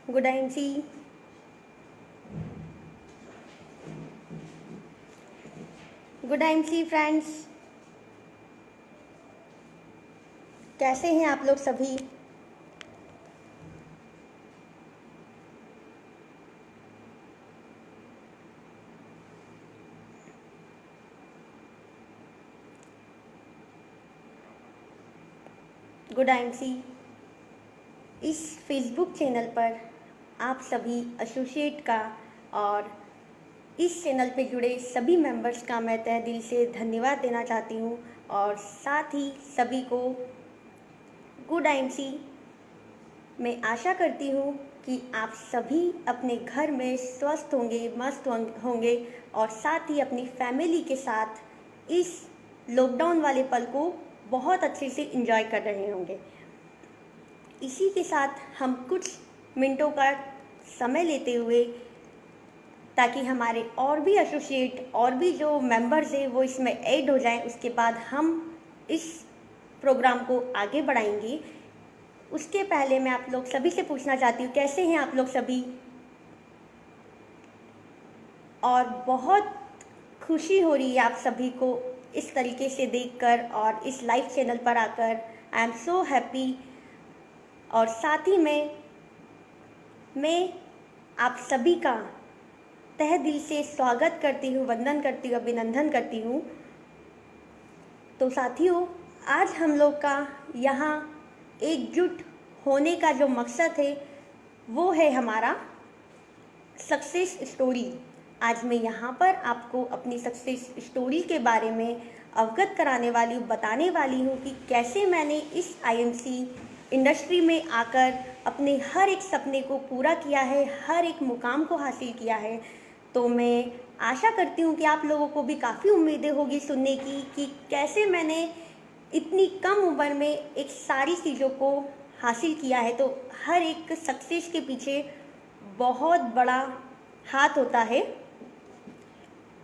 Good आइंसी। Good आइंसी friends, कैसे हैं आप लोग सभी। गुड आइंसी। इस फेसबुक चैनल पर आप सभी एसोसिएट का और इस चैनल पे जुड़े सभी मेंबर्स का मैं तहे दिल से धन्यवाद देना चाहती हूँ और साथ ही सभी को गुड आइंसी। मैं आशा करती हूँ कि आप सभी अपने घर में स्वस्थ होंगे, मस्त होंगे और साथ ही अपनी फैमिली के साथ इस लॉकडाउन वाले पल को बहुत अच्छे से एंजॉय कर रहे होंगे। इसी के साथ हम कुछ मिनटों का समय लेते हुए, ताकि हमारे और भी एसोसिएट और भी जो मेंबर्स हैं वो इसमें ऐड हो जाएं, उसके बाद हम इस प्रोग्राम को आगे बढ़ाएंगे। उसके पहले मैं आप लोग सभी से पूछना चाहती हूँ, कैसे हैं आप लोग सभी। और बहुत खुशी हो रही है आप सभी को इस तरीके से देखकर और इस लाइव चैनल पर आकर। I am so happy. और साथ ही में मैं आप सभी का तहे दिल से स्वागत करती हूँ, वंदन करती हूँ, अभिनंदन करती हूँ। तो साथियों, आज हम लोग का यहाँ एकजुट होने का जो मकसद है वो है हमारा सक्सेस स्टोरी। आज मैं यहाँ पर आपको अपनी सक्सेस स्टोरी के बारे में अवगत कराने वाली हूँ, बताने वाली हूँ कि कैसे मैंने इस आईएमसी इंडस्ट्री में आकर अपने हर एक सपने को पूरा किया है, हर एक मुकाम को हासिल किया है। तो मैं आशा करती हूँ कि आप लोगों को भी काफ़ी उम्मीदें होगी सुनने की कि कैसे मैंने इतनी कम उम्र में एक सारी चीज़ों को हासिल किया है। तो हर एक सक्सेस के पीछे बहुत बड़ा हाथ होता है,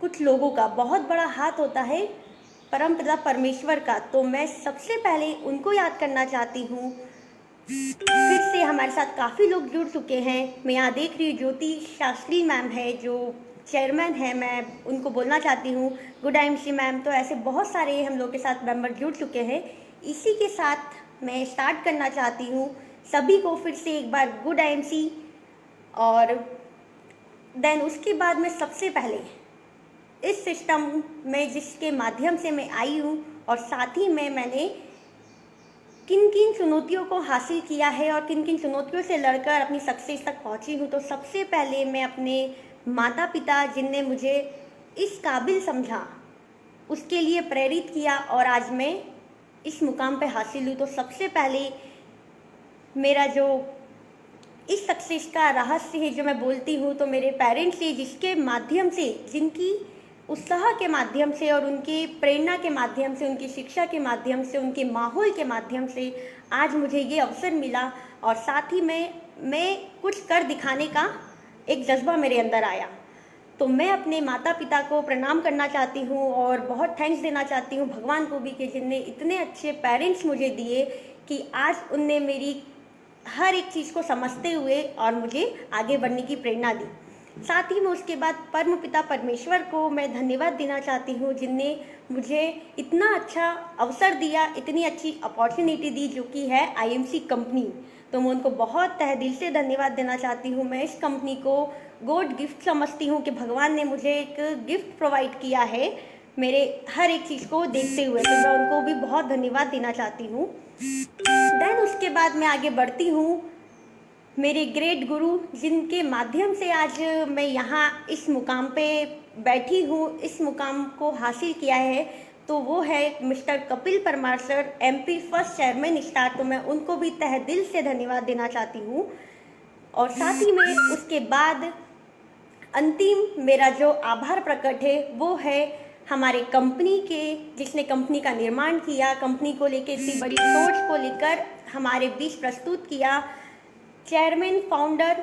कुछ लोगों का बहुत बड़ा हाथ होता है परमपिता परमेश्वर का। तो मैं सबसे पहले उनको याद करना चाहती हूँ। फिर से हमारे साथ काफ़ी लोग जुड़ चुके हैं। मैं यहाँ देख रही हूँ ज्योति शास्त्री मैम है जो चेयरमैन है, मैं उनको बोलना चाहती हूँ गुड आइंसी मैम। तो ऐसे बहुत सारे हम लोग के साथ मेंबर जुड़ चुके हैं। इसी के साथ मैं स्टार्ट करना चाहती हूँ सभी को फिर से एक बार गुड आइंसी। और देन उसके बाद में सबसे पहले इस सिस्टम में जिसके माध्यम से मैं आई हूँ और साथ ही में मैंने किन किन चुनौतियों को हासिल किया है और किन किन चुनौतियों से लड़कर अपनी सक्सेस तक पहुंची हूं। तो सबसे पहले मैं अपने माता पिता जिनने मुझे इस काबिल समझा, उसके लिए प्रेरित किया और आज मैं इस मुकाम पे हासिल हुई। तो सबसे पहले मेरा जो इस सक्सेस का रहस्य है जो मैं बोलती हूँ, तो मेरे पेरेंट्स से, जिसके माध्यम से, जिनकी उत्साह के माध्यम से और उनकी प्रेरणा के माध्यम से, उनकी शिक्षा के माध्यम से, उनके माहौल के माध्यम से आज मुझे ये अवसर मिला और साथ ही में मैं कुछ कर दिखाने का एक जज्बा मेरे अंदर आया। तो मैं अपने माता पिता को प्रणाम करना चाहती हूँ और बहुत थैंक्स देना चाहती हूँ भगवान को भी कि जिनने इतने अच्छे पेरेंट्स मुझे दिए कि आज उनने मेरी हर एक चीज़ को समझते हुए और मुझे आगे बढ़ने की प्रेरणा दी। साथ ही में उसके बाद परम पिता परमेश्वर को मैं धन्यवाद देना चाहती हूँ जिनने मुझे इतना अच्छा अवसर दिया, इतनी अच्छी अपॉर्चुनिटी दी जो कि है आईएमसी कंपनी। तो मैं उनको बहुत तहे दिल से धन्यवाद देना चाहती हूँ। मैं इस कंपनी को गॉड गिफ्ट समझती हूँ कि भगवान ने मुझे एक गिफ्ट प्रोवाइड किया है मेरे हर एक चीज़ को देखते हुए। तो मैं उनको भी बहुत धन्यवाद देना चाहती हूँ। देन उसके बाद मैं आगे बढ़ती हूँ मेरे ग्रेट गुरु जिनके माध्यम से आज मैं यहाँ इस मुकाम पे बैठी हूँ, इस मुकाम को हासिल किया है। तो वो है mister Kapil Parmar sir, MP first chairman star. तो मैं उनको भी तहे दिल से धन्यवाद देना चाहती हूँ। और साथ ही में उसके बाद अंतिम मेरा जो आभार प्रकट है वो है हमारे कंपनी के, जिसने कंपनी का निर्माण किया, कंपनी को लेकर इतनी बड़ी सोच को लेकर हमारे बीच प्रस्तुत किया, chairman founder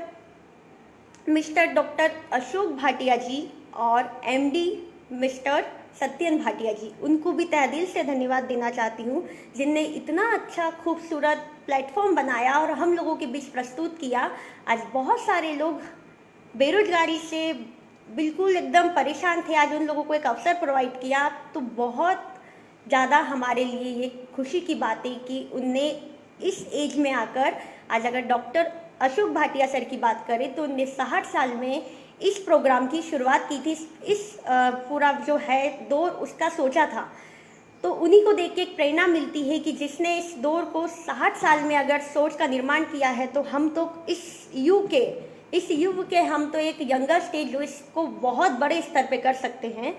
mister doctor Ashok Bhatia ji और एमडी मिस्टर सत्यन भाटिया जी, उनको भी तहे दिल से धन्यवाद देना चाहती हूँ, जिनने इतना अच्छा खूबसूरत प्लेटफॉर्म बनाया और हम लोगों के बीच प्रस्तुत किया। आज बहुत सारे लोग बेरोजगारी से बिल्कुल एकदम परेशान थे, आज उन लोगों को एक अवसर प्रोवाइड किया। तो बहुत ज़्यादा हमारे लिए ये खुशी की बात है कि उनने इस एज में आकर, आज अगर डॉक्टर अशोक भाटिया सर की बात करें तो उनने 60 साल में इस प्रोग्राम की शुरुआत की थी, इस पूरा जो है दौर उसका सोचा था। तो उन्हीं को देख के एक प्रेरणा मिलती है कि जिसने इस दौर को 60 साल में अगर सोच का निर्माण किया है, तो हम तो इस युग के हम तो एक यंगर स्टेज जो इसको बहुत बड़े स्तर पे कर सकते हैं।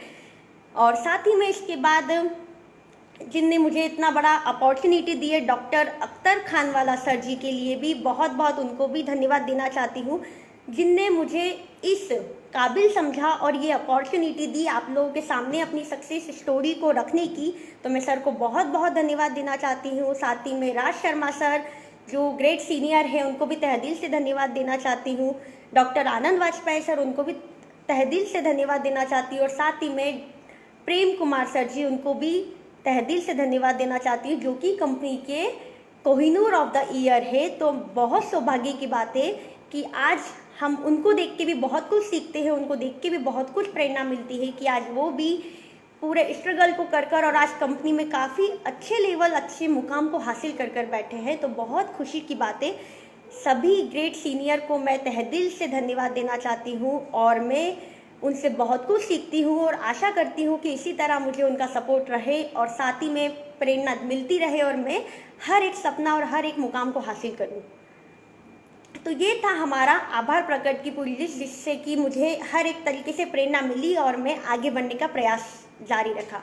और साथ ही में इसके बाद जिनने मुझे इतना बड़ा अपॉर्चुनिटी दी है, डॉक्टर अख्तर खानवाला सर जी के लिए भी बहुत बहुत उनको भी धन्यवाद देना चाहती हूँ, जिनने मुझे इस काबिल समझा और ये अपॉर्चुनिटी दी आप लोगों के सामने अपनी सक्सेस स्टोरी को रखने की। तो मैं सर को बहुत बहुत धन्यवाद देना चाहती हूँ। साथ ही में राज शर्मा सर जो ग्रेट सीनियर हैं, उनको भी तहे दिल से धन्यवाद देना चाहती हूँ। डॉक्टर आनंद वाजपेयी सर, उनको भी तहे दिल से धन्यवाद देना चाहती हूँ। और साथ ही में प्रेम कुमार सर जी, उनको भी तहे दिल से धन्यवाद देना चाहती हूँ, जो कि कंपनी के कोहिनूर ऑफ द ईयर है। तो बहुत सौभाग्य की बात है कि आज हम उनको देख के भी बहुत कुछ सीखते हैं, उनको देख के भी बहुत कुछ प्रेरणा मिलती है कि आज वो भी पूरे स्ट्रगल को कर और आज कंपनी में काफ़ी अच्छे लेवल, अच्छे मुकाम को हासिल कर बैठे हैं। तो बहुत खुशी की बात है। सभी ग्रेट सीनियर को मैं तहे दिल से धन्यवाद देना चाहती हूँ और मैं उनसे बहुत कुछ सीखती हूँ और आशा करती हूँ कि इसी तरह मुझे उनका सपोर्ट रहे और साथ ही में प्रेरणा मिलती रहे और मैं हर एक सपना और हर एक मुकाम को हासिल करूँ। तो ये था हमारा आभार प्रकट की पूरी लिस्ट, जिससे कि मुझे हर एक तरीके से प्रेरणा मिली और मैं आगे बढ़ने का प्रयास जारी रखा।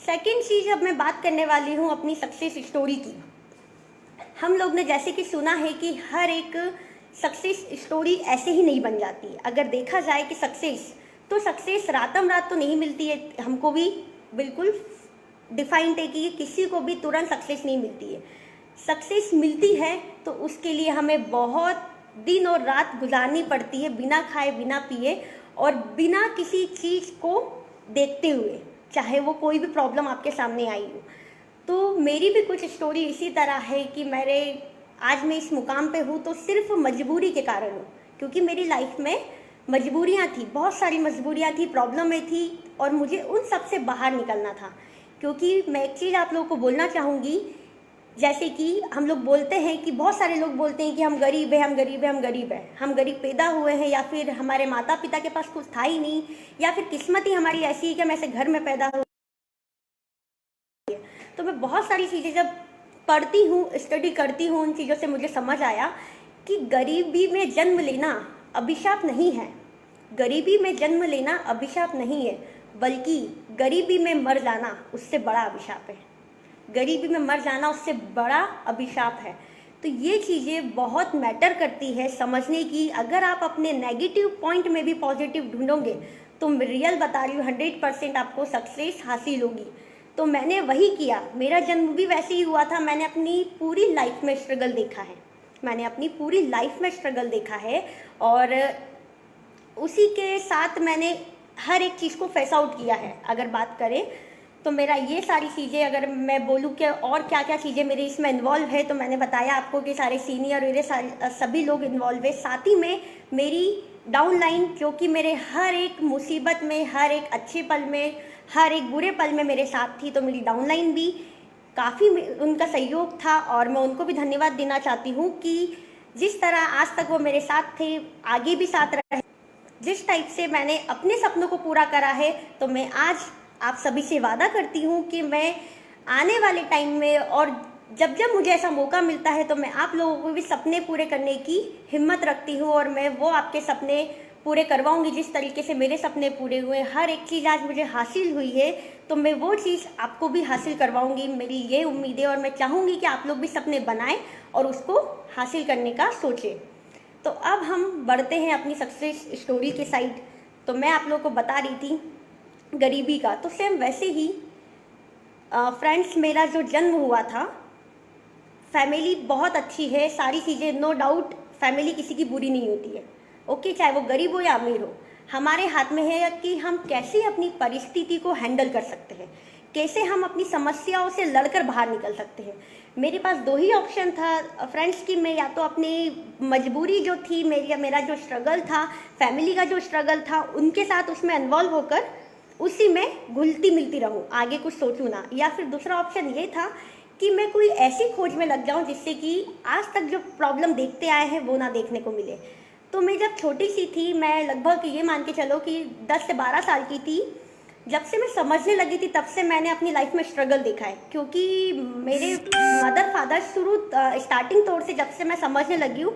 सेकंड चीज़, अब मैं बात करने वाली हूँ अपनी सक्सेस स्टोरी की। हम लोग ने जैसे कि सुना है कि हर एक सक्सेस स्टोरी ऐसे ही नहीं बन जाती। अगर देखा जाए कि सक्सेस रातम रात तो नहीं मिलती है, हमको भी बिल्कुल डिफाइंड है कि किसी को भी तुरंत सक्सेस नहीं मिलती है। सक्सेस मिलती है तो उसके लिए हमें बहुत दिन और रात गुजारनी पड़ती है, बिना खाए बिना पिए और बिना किसी चीज़ को देखते हुए, चाहे वो कोई भी प्रॉब्लम आपके सामने आई हो। तो मेरी भी कुछ स्टोरी इसी तरह है कि आज मैं इस मुकाम पे हूँ तो सिर्फ मजबूरी के कारण हूँ, क्योंकि मेरी लाइफ में मजबूरियाँ थी, बहुत सारी मजबूरियाँ थी, प्रॉब्लमें थी और मुझे उन सब से बाहर निकलना था। क्योंकि मैं एक चीज़ आप लोगों को बोलना चाहूँगी, जैसे कि हम लोग बोलते हैं कि बहुत सारे लोग बोलते हैं कि हम गरीब हैं, हम गरीब हैं, हम गरीब हैं, हम गरीब पैदा हुए हैं, या फिर हमारे माता पिता के पास कुछ था ही नहीं, या फिर किस्मत ही हमारी ऐसी है कि हम ऐसे घर में पैदा हुए। तो मैं बहुत सारी चीज़ें जब पढ़ती हूँ, स्टडी करती हूँ, उन चीज़ों से मुझे समझ आया कि गरीबी में जन्म लेना अभिशाप नहीं है। गरीबी में जन्म लेना अभिशाप नहीं है, बल्कि गरीबी में मर जाना उससे बड़ा अभिशाप है। गरीबी में मर जाना उससे बड़ा अभिशाप है। तो ये चीज़ें बहुत मैटर करती है समझने की। अगर आप अपने नेगेटिव पॉइंट में भी पॉजिटिव ढूंढोगे तो मैं रियल बता रही हूँ 100% आपको सक्सेस हासिल होगी। तो मैंने वही किया, मेरा जन्म भी वैसे ही हुआ था। मैंने अपनी पूरी लाइफ में स्ट्रगल देखा है, और उसी के साथ मैंने हर एक चीज़ को फेस आउट किया है। अगर बात करें तो मेरा ये सारी चीज़ें, अगर मैं बोलूँ कि और क्या क्या चीज़ें मेरे इसमें इन्वॉल्व है, तो मैंने बताया आपको कि सारे सीनियर मेरे सभी लोग इन्वॉल्व है। साथ ही में मेरी डाउनलाइन, जो कि मेरे हर एक मुसीबत में, हर एक अच्छे पल में, हर एक बुरे पल में मेरे साथ थी। तो मेरी डाउनलाइन भी काफ़ी उनका सहयोग था और मैं उनको भी धन्यवाद देना चाहती हूँ कि जिस तरह आज तक वो मेरे साथ थे, आगे भी साथ रहे। जिस टाइप से मैंने अपने सपनों को पूरा करा है, तो मैं आज आप सभी से वादा करती हूँ कि मैं आने वाले टाइम में और जब जब मुझे ऐसा मौका मिलता है तो मैं आप लोगों को भी सपने पूरे करने की हिम्मत रखती हूँ और मैं वो आपके सपने पूरे करवाऊंगी जिस तरीके से मेरे सपने पूरे हुए। हर एक चीज़ आज मुझे हासिल हुई है तो मैं वो चीज़ आपको भी हासिल करवाऊंगी, मेरी ये उम्मीद है। और मैं चाहूँगी कि आप लोग भी सपने बनाएं और उसको हासिल करने का सोचें। तो अब हम बढ़ते हैं अपनी सक्सेस स्टोरी के साइड। तो मैं आप लोगों को बता रही थी गरीबी का, तो सेम वैसे ही फ्रेंड्स, मेरा जो जन्म हुआ था, फैमिली बहुत अच्छी है, सारी चीज़ें नो डाउट, फैमिली किसी की बुरी नहीं होती है, ओके, चाहे वो गरीब हो या अमीर हो। हमारे हाथ में है कि हम कैसे अपनी परिस्थिति को हैंडल कर सकते हैं, कैसे हम अपनी समस्याओं से लड़कर बाहर निकल सकते हैं। मेरे पास दो ही ऑप्शन था फ्रेंड्स कि मैं या तो अपनी मजबूरी जो थी, मेरा जो स्ट्रगल था, फैमिली का जो स्ट्रगल था, उनके साथ उसमें इन्वॉल्व होकर उसी में घुलती मिलती रहूं, आगे कुछ सोचूं ना, या फिर दूसरा ऑप्शन ये था कि मैं कोई ऐसी खोज में लग जाऊं जिससे कि आज तक जो प्रॉब्लम देखते आए हैं वो ना देखने को मिले। तो मैं जब छोटी सी थी, मैं लगभग ये मान के चलो कि 10 से 12 साल की थी, जब से मैं समझने लगी थी तब से मैंने अपनी लाइफ में स्ट्रगल देखा है। क्योंकि मेरे मदर फादर स्टार्टिंग तौर से जब से मैं समझने लगी हूँ,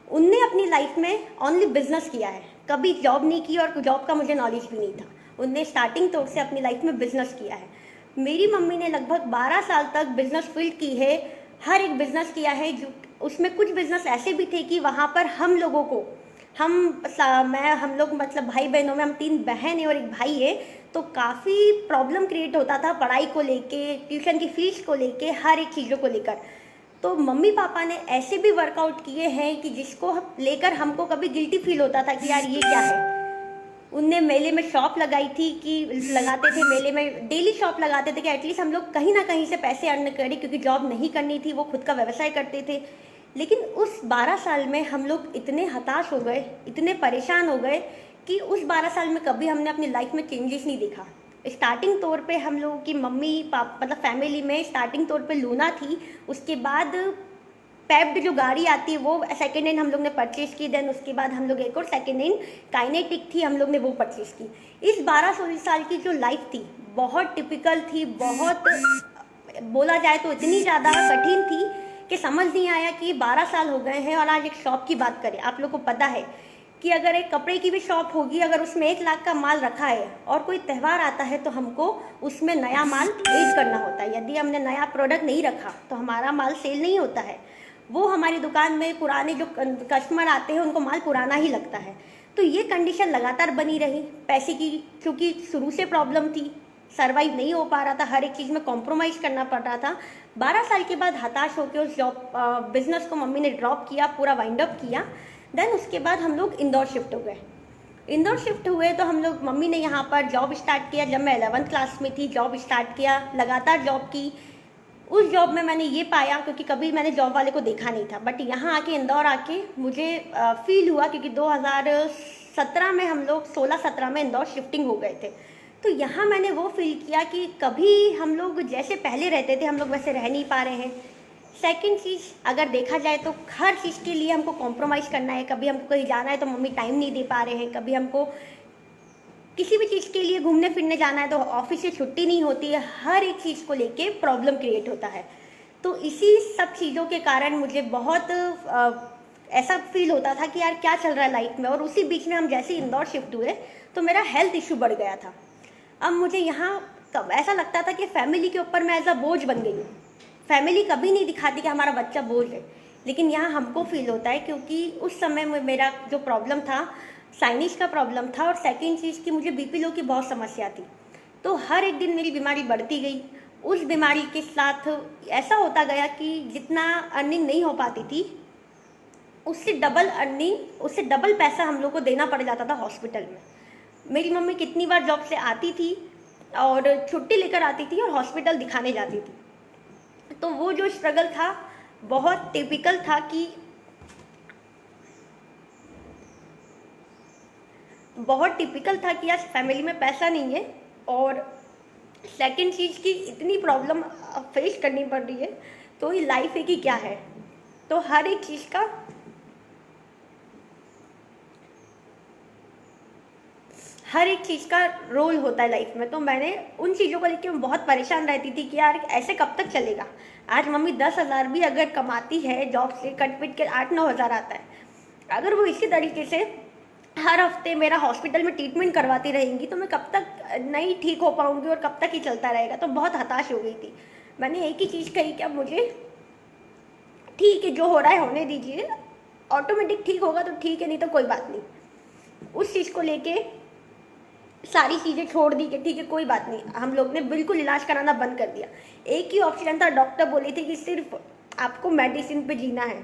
उनने अपनी लाइफ में ओनली बिजनेस किया है, कभी जॉब नहीं की और जॉब का मुझे नॉलेज भी नहीं था। उनने स्टार्टिंग तौर से अपनी लाइफ में बिजनेस किया है। मेरी मम्मी ने लगभग 12 साल तक बिजनेस फील्ड की है, हर एक बिजनेस किया है। जो उसमें कुछ बिजनेस ऐसे भी थे कि वहाँ पर हम लोगों को हम लोग मतलब भाई बहनों में हम 3 बहन है और एक भाई है, तो काफ़ी प्रॉब्लम क्रिएट होता था पढ़ाई को लेके, ट्यूशन की फीस को लेके, हर एक चीज़ों को लेकर। तो मम्मी पापा ने ऐसे भी वर्कआउट किए हैं कि जिसको लेकर हमको कभी गिल्टी फील होता था कि यार ये क्या है। उनने मेले में शॉप लगाई थी कि लगाते थे, मेले में डेली शॉप लगाते थे कि एटलीस्ट हम लोग कहीं ना कहीं से पैसे अर्न करें, क्योंकि जॉब नहीं करनी थी, वो खुद का व्यवसाय करते थे। लेकिन उस 12 साल में हम लोग इतने हताश हो गए, इतने परेशान हो गए कि उस 12 साल में कभी हमने अपनी लाइफ में चेंजेस नहीं देखा। स्टार्टिंग तौर पे हम लोगों की मम्मी पापा मतलब फैमिली में स्टार्टिंग तौर पे लूना थी, उसके बाद पेप्ड जो गाड़ी आती है वो सेकेंड हैंड हम लोग ने परचेज की, देन उसके बाद हम लोग एक और सेकेंड हैंड काइनेटिक थी, हम लोग ने वो परचेज की। इस 12-16 साल की जो लाइफ थी बहुत टिपिकल थी, बहुत बोला जाए तो इतनी ज़्यादा कठिन थी कि समझ नहीं आया कि 12 साल हो गए हैं। और आज एक शॉप की बात करें, आप लोग को पता है कि अगर एक कपड़े की भी शॉप होगी, अगर उसमें 1 लाख का माल रखा है और कोई त्यौहार आता है तो हमको उसमें नया माल ऐड करना होता है। यदि हमने नया प्रोडक्ट नहीं रखा तो हमारा माल सेल नहीं होता है। वो हमारी दुकान में पुराने जो कस्टमर आते हैं उनको माल पुराना ही लगता है। तो ये कंडीशन लगातार बनी रही पैसे की, क्योंकि शुरू से प्रॉब्लम थी, सर्वाइव नहीं हो पा रहा था, हर एक चीज़ में कॉम्प्रोमाइज़ करना पड़ रहा था। 12 साल के बाद हताश होकर उस जॉब बिजनेस को मम्मी ने ड्रॉप किया, पूरा वाइंड अप किया। देन उसके बाद हम लोग इंदौर शिफ्ट हो गए। इंदौर शिफ्ट हुए तो हम लोग मम्मी ने यहाँ पर जॉब स्टार्ट किया। जब मैं 11th क्लास में थी जॉब स्टार्ट किया, लगातार जॉब की। उस जॉब में मैंने ये पाया, क्योंकि कभी मैंने जॉब वाले को देखा नहीं था, बट यहाँ आके इंदौर आके मुझे फील हुआ, क्योंकि 2017 में हम लोग 16-17 में इंदौर शिफ्टिंग हो गए थे। तो यहाँ मैंने वो फील किया कि कभी हम लोग जैसे पहले रहते थे हम लोग वैसे रह नहीं पा रहे हैं। सेकंड चीज़ अगर देखा जाए तो हर चीज़ के लिए हमको कॉम्प्रोमाइज़ करना है। कभी हमको कहीं जाना है तो मम्मी टाइम नहीं दे पा रहे हैं, कभी हमको किसी भी चीज़ के लिए घूमने फिरने जाना है तो ऑफिस से छुट्टी नहीं होती है। हर एक चीज़ को लेके प्रॉब्लम क्रिएट होता है। तो इसी सब चीज़ों के कारण मुझे बहुत ऐसा फील होता था कि यार क्या चल रहा है लाइफ में। और उसी बीच में हम जैसे इंदौर शिफ्ट हुए तो मेरा हेल्थ इशू बढ़ गया था। अब मुझे यहाँ ऐसा लगता था कि फैमिली के ऊपर मैं एज अ बोझ बन गई हूँ। फैमिली कभी नहीं दिखाती कि हमारा बच्चा बोझ है, लेकिन यहाँ हमको फील होता है, क्योंकि उस समय में मेरा जो प्रॉब्लम था साइनिस का प्रॉब्लम था, और सेकंड चीज़ की मुझे बीपी लो की बहुत समस्या थी। तो हर एक दिन मेरी बीमारी बढ़ती गई। उस बीमारी के साथ ऐसा होता गया कि जितना अर्निंग नहीं हो पाती थी उससे डबल पैसा हम लोग को देना पड़ जाता था हॉस्पिटल में। मेरी मम्मी कितनी बार जॉब से आती थी और छुट्टी लेकर आती थी और हॉस्पिटल दिखाने जाती थी। तो वो जो स्ट्रगल था बहुत टिपिकल था कि आज फैमिली में पैसा नहीं है, और सेकंड चीज़ की इतनी प्रॉब्लम फेस करनी पड़ रही है, तो ये लाइफ है कि क्या है। तो हर एक चीज़ का रोल होता है लाइफ में। तो मैंने उन चीज़ों को लेकर बहुत परेशान रहती थी कि यार ऐसे कब तक चलेगा। आज मम्मी 10,000 भी अगर कमाती है जॉब से, कट पिट के 8-9 हज़ार आता है, अगर वो इसी तरीके से हर हफ्ते मेरा हॉस्पिटल में ट्रीटमेंट करवाती रहेंगी तो मैं कब तक नहीं ठीक हो पाऊंगी और कब तक ही चलता रहेगा। तो बहुत हताश हो गई थी। मैंने एक ही चीज़ कही कि अब मुझे ठीक है, जो हो रहा है होने दीजिए, ऑटोमेटिक ठीक होगा तो ठीक है, नहीं तो कोई बात नहीं। उस चीज़ को लेके सारी चीज़ें छोड़ दी कि ठीक है कोई बात नहीं। हम लोग ने बिल्कुल इलाज कराना बंद कर दिया। एक ही ऑप्शन था, डॉक्टर बोले थे कि सिर्फ आपको मेडिसिन पे जीना है।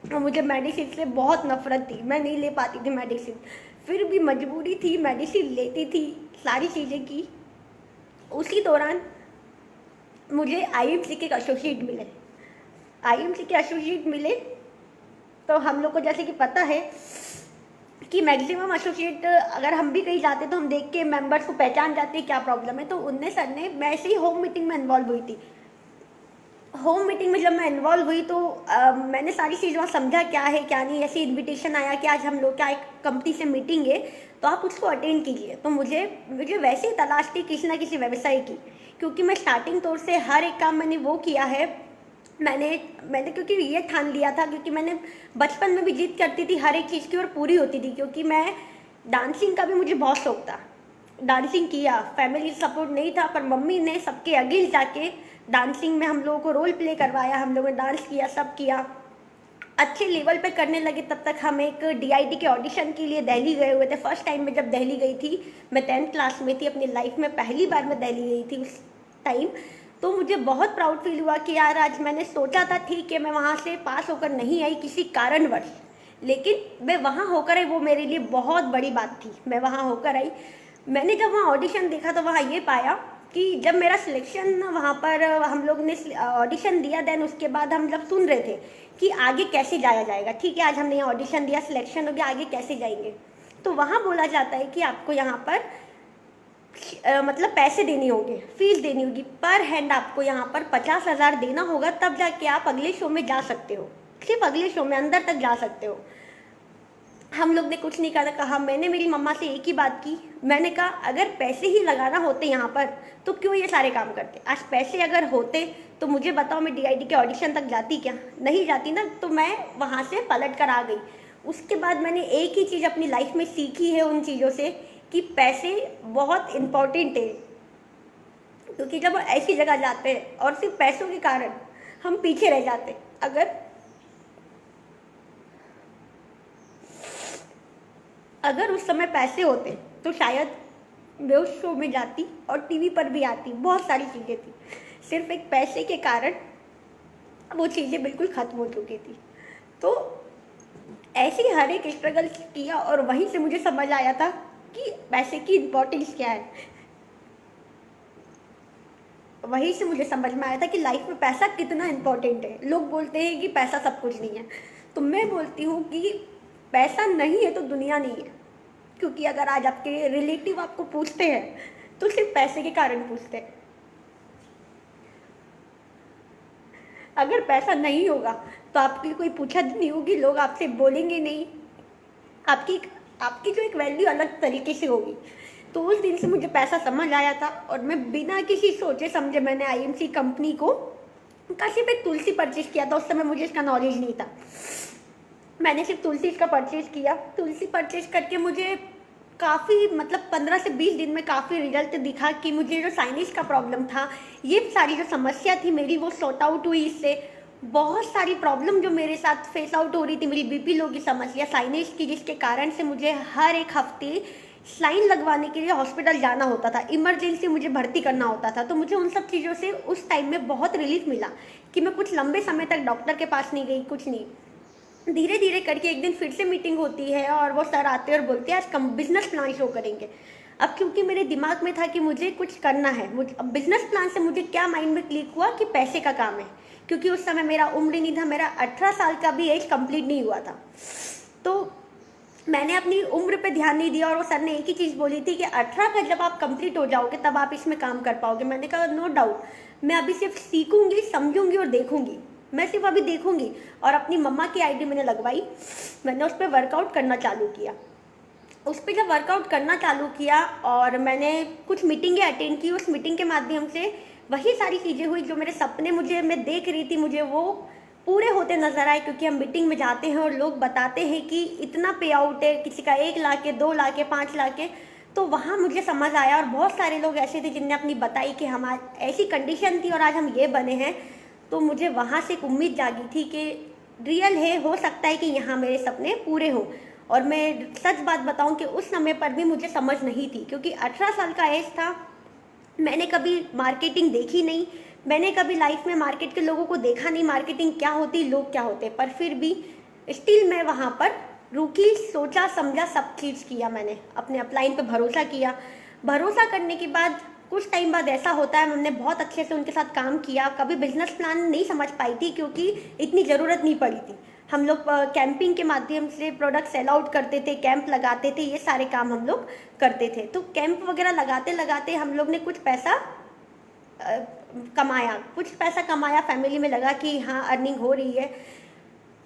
और मुझे मेडिसिन से बहुत नफरत थी, मैं नहीं ले पाती थी मेडिसिन। फिर भी मजबूरी थी, मेडिसिन लेती थी, सारी चीज़ें की। उसी दौरान मुझे आईएमसी के एसोसिएट मिले। आईएमसी के एसोसिएट मिले तो हम लोग को जैसे कि पता है कि मैक्सिमम एसोसिएट अगर हम भी कहीं जाते तो हम देख के मेंबर्स को पहचान जाते हैं क्या प्रॉब्लम है। तो उनने सर ने, मैं ऐसे ही होम मीटिंग में इन्वॉल्व हुई थी। होम मीटिंग में जब मैं इन्वॉल्व हुई तो मैंने सारी चीज़ें समझा क्या है क्या नहीं। ऐसे इनविटेशन आया कि आज हम लोग क्या एक कंपनी से मीटिंग है तो आप उसको अटेंड कीजिए। तो मुझे वैसे ही तलाश थी किसी ना किसी व्यवसाय की, क्योंकि मैं स्टार्टिंग तौर से हर एक काम मैंने वो किया है। मैंने क्योंकि ये ठान लिया था, क्योंकि मैंने बचपन में भी जिद करती थी हर एक चीज़ की और पूरी होती थी। क्योंकि मैं डांसिंग का भी मुझे बहुत शौक था, डांसिंग किया, फैमिली सपोर्ट नहीं था, पर मम्मी ने सबके अगेंस्ट जाके डांसिंग में हम लोगों को रोल प्ले करवाया, हम लोगों ने डांस किया, सब किया, अच्छे लेवल पे करने लगे। तब तक हम एक डीआईडी के ऑडिशन के लिए दिल्ली गए हुए थे। फर्स्ट टाइम में जब दिल्ली गई थी, मैं 10th क्लास में थी, अपनी लाइफ में पहली बार मैं दिल्ली गई थी उस टाइम। तो मुझे बहुत प्राउड फील हुआ कि यार आज मैंने सोचा था ठीक है मैं वहाँ से पास होकर नहीं आई किसी कारणवश, लेकिन मैं वहाँ होकर आई, वो मेरे लिए बहुत बड़ी बात थी। मैं वहाँ होकर आई। मैंने जब वहाँ ऑडिशन देखा तो वहाँ ये पाया कि जब मेरा सिलेक्शन, वहाँ पर हम लोग ने ऑडिशन दिया, देन उसके बाद हम जब सुन रहे थे कि आगे कैसे जाया जाएगा, ठीक है आज हमने यहाँ ऑडिशन दिया, सिलेक्शन हो गया, आगे कैसे जाएंगे। तो वहाँ बोला जाता है कि आपको यहाँ पर मतलब पैसे देने होंगे, फीस देनी होगी, पर हैंड आपको यहाँ पर 50,000 देना होगा, तब जाके आप अगले शो में जा सकते हो, सिर्फ अगले शो में अंदर तक जा सकते हो। हम लोग ने कुछ नहीं कहा। मैंने मेरी मम्मा से एक ही बात की, मैंने कहा अगर पैसे ही लगाना होते यहाँ पर तो क्यों ये सारे काम करते। आज पैसे अगर होते तो मुझे बताओ मैं डीआईडी के ऑडिशन तक जाती क्या? नहीं जाती ना। तो मैं वहाँ से पलट कर आ गई। उसके बाद मैंने एक ही चीज़ अपनी लाइफ में सीखी है उन चीज़ों से कि पैसे बहुत इम्पोर्टेंट है। क्योंकि जब ऐसी जगह जाते हैं और सिर्फ पैसों के कारण हम पीछे रह जाते, अगर उस समय पैसे होते तो शायद मैं उस शो में जाती और टीवी पर भी आती। बहुत सारी चीज़ें थी, सिर्फ एक पैसे के कारण वो चीज़ें बिल्कुल ख़त्म हो चुकी थी। तो ऐसे ही हर एक स्ट्रगल किया और वहीं से मुझे समझ आया था कि पैसे की इम्पोर्टेंस क्या है। वहीं से मुझे समझ में आया था कि लाइफ में पैसा कितना इम्पोर्टेंट है। लोग बोलते हैं कि पैसा सब कुछ नहीं है, तो मैं बोलती हूँ कि पैसा नहीं है तो दुनिया नहीं है। क्योंकि अगर आज आपके रिलेटिव आपको पूछते हैं तो सिर्फ पैसे के कारण पूछते हैं। अगर पैसा नहीं होगा तो आपकी कोई पूछा नहीं होगी, लोग आपसे बोलेंगे नहीं, आपकी जो एक वैल्यू अलग तरीके से होगी। तो उस दिन से मुझे पैसा समझ आया था और मैं बिना किसी सोचे समझे मैंने आईएमसी कंपनी को का सिर्फ एक तुलसी परचेज किया था। उस समय मुझे इसका नॉलेज नहीं था। मैंने सिर्फ तुलसी का परचेज किया। तुलसी परचेज करके मुझे काफ़ी मतलब 15 से 20 दिन में काफ़ी रिजल्ट दिखा कि मुझे जो साइनस का प्रॉब्लम था, ये सारी जो समस्या थी मेरी, वो सॉर्ट आउट हुई। इससे बहुत सारी प्रॉब्लम जो मेरे साथ फेस आउट हो रही थी, मेरी बीपी लो की समस्या, साइनस की, जिसके कारण से मुझे हर एक हफ्ते लाइन लगवाने के लिए हॉस्पिटल जाना होता था, इमरजेंसी मुझे भर्ती करना होता था। तो मुझे उन सब चीज़ों से उस टाइम में बहुत रिलीफ मिला कि मैं कुछ लंबे समय तक डॉक्टर के पास नहीं गई, कुछ नहीं। धीरे धीरे करके एक दिन फिर से मीटिंग होती है और वो सर आते हैं और बोलते हैं आज कम बिजनेस प्लान शो करेंगे। अब क्योंकि मेरे दिमाग में था कि मुझे कुछ करना है, अब बिजनेस प्लान से मुझे क्या माइंड में क्लिक हुआ कि पैसे का काम है। क्योंकि उस समय मेरा उम्र नहीं था, मेरा 18 साल का भी एज कंप्लीट नहीं हुआ था। तो मैंने अपनी उम्र पे ध्यान नहीं दिया और वो सर ने एक ही चीज़ बोली थी कि 18 का जब आप कंप्लीट हो जाओगे तब आप इसमें काम कर पाओगे। मैंने कहा नो डाउट, मैं अभी सिर्फ सीखूंगी, समझूंगी और देखूंगी। मैं सिर्फ अभी देखूंगी। और अपनी मम्मा की आईडी मैंने लगवाई, मैंने उस पर वर्कआउट करना चालू किया। उस पर जब वर्कआउट करना चालू किया और मैंने कुछ मीटिंगें अटेंड की, उस मीटिंग के माध्यम से वही सारी चीज़ें हुई जो मेरे सपने मैं देख रही थी, मुझे वो पूरे होते नजर आए। क्योंकि हम मीटिंग में जाते हैं और लोग बताते हैं कि इतना पे आउट है, किसी का 1 लाख है, 2 लाख है, 5 लाख है। तो वहाँ मुझे समझ आया और बहुत सारे लोग ऐसे थे जिनने अपनी बताई कि हमारी ऐसी कंडीशन थी और आज हम ये बने हैं। तो मुझे वहाँ से एक उम्मीद जागी थी कि रियल है, हो सकता है कि यहाँ मेरे सपने पूरे हों। और मैं सच बात बताऊँ कि उस समय पर भी मुझे समझ नहीं थी, क्योंकि 18 साल का एज था। मैंने कभी मार्केटिंग देखी नहीं, मैंने कभी लाइफ में मार्केट के लोगों को देखा नहीं, मार्केटिंग क्या होती, लोग क्या होते। पर फिर भी स्टिल मैं वहाँ पर रुकी, सोचा समझा, सब चीज़ किया मैंने, अपने अपलाइन पे भरोसा किया। भरोसा करने के बाद कुछ टाइम बाद ऐसा होता है, हमने बहुत अच्छे से उनके साथ काम किया। कभी बिजनेस प्लान नहीं समझ पाई थी क्योंकि इतनी ज़रूरत नहीं पड़ी थी। हम लोग कैंपिंग के माध्यम से प्रोडक्ट सेल आउट करते थे, कैंप लगाते थे, ये सारे काम हम लोग करते थे। तो कैंप वगैरह लगाते लगाते हम लोग ने कुछ पैसा कमाया, फैमिली में लगा कि हाँ अर्निंग हो रही है।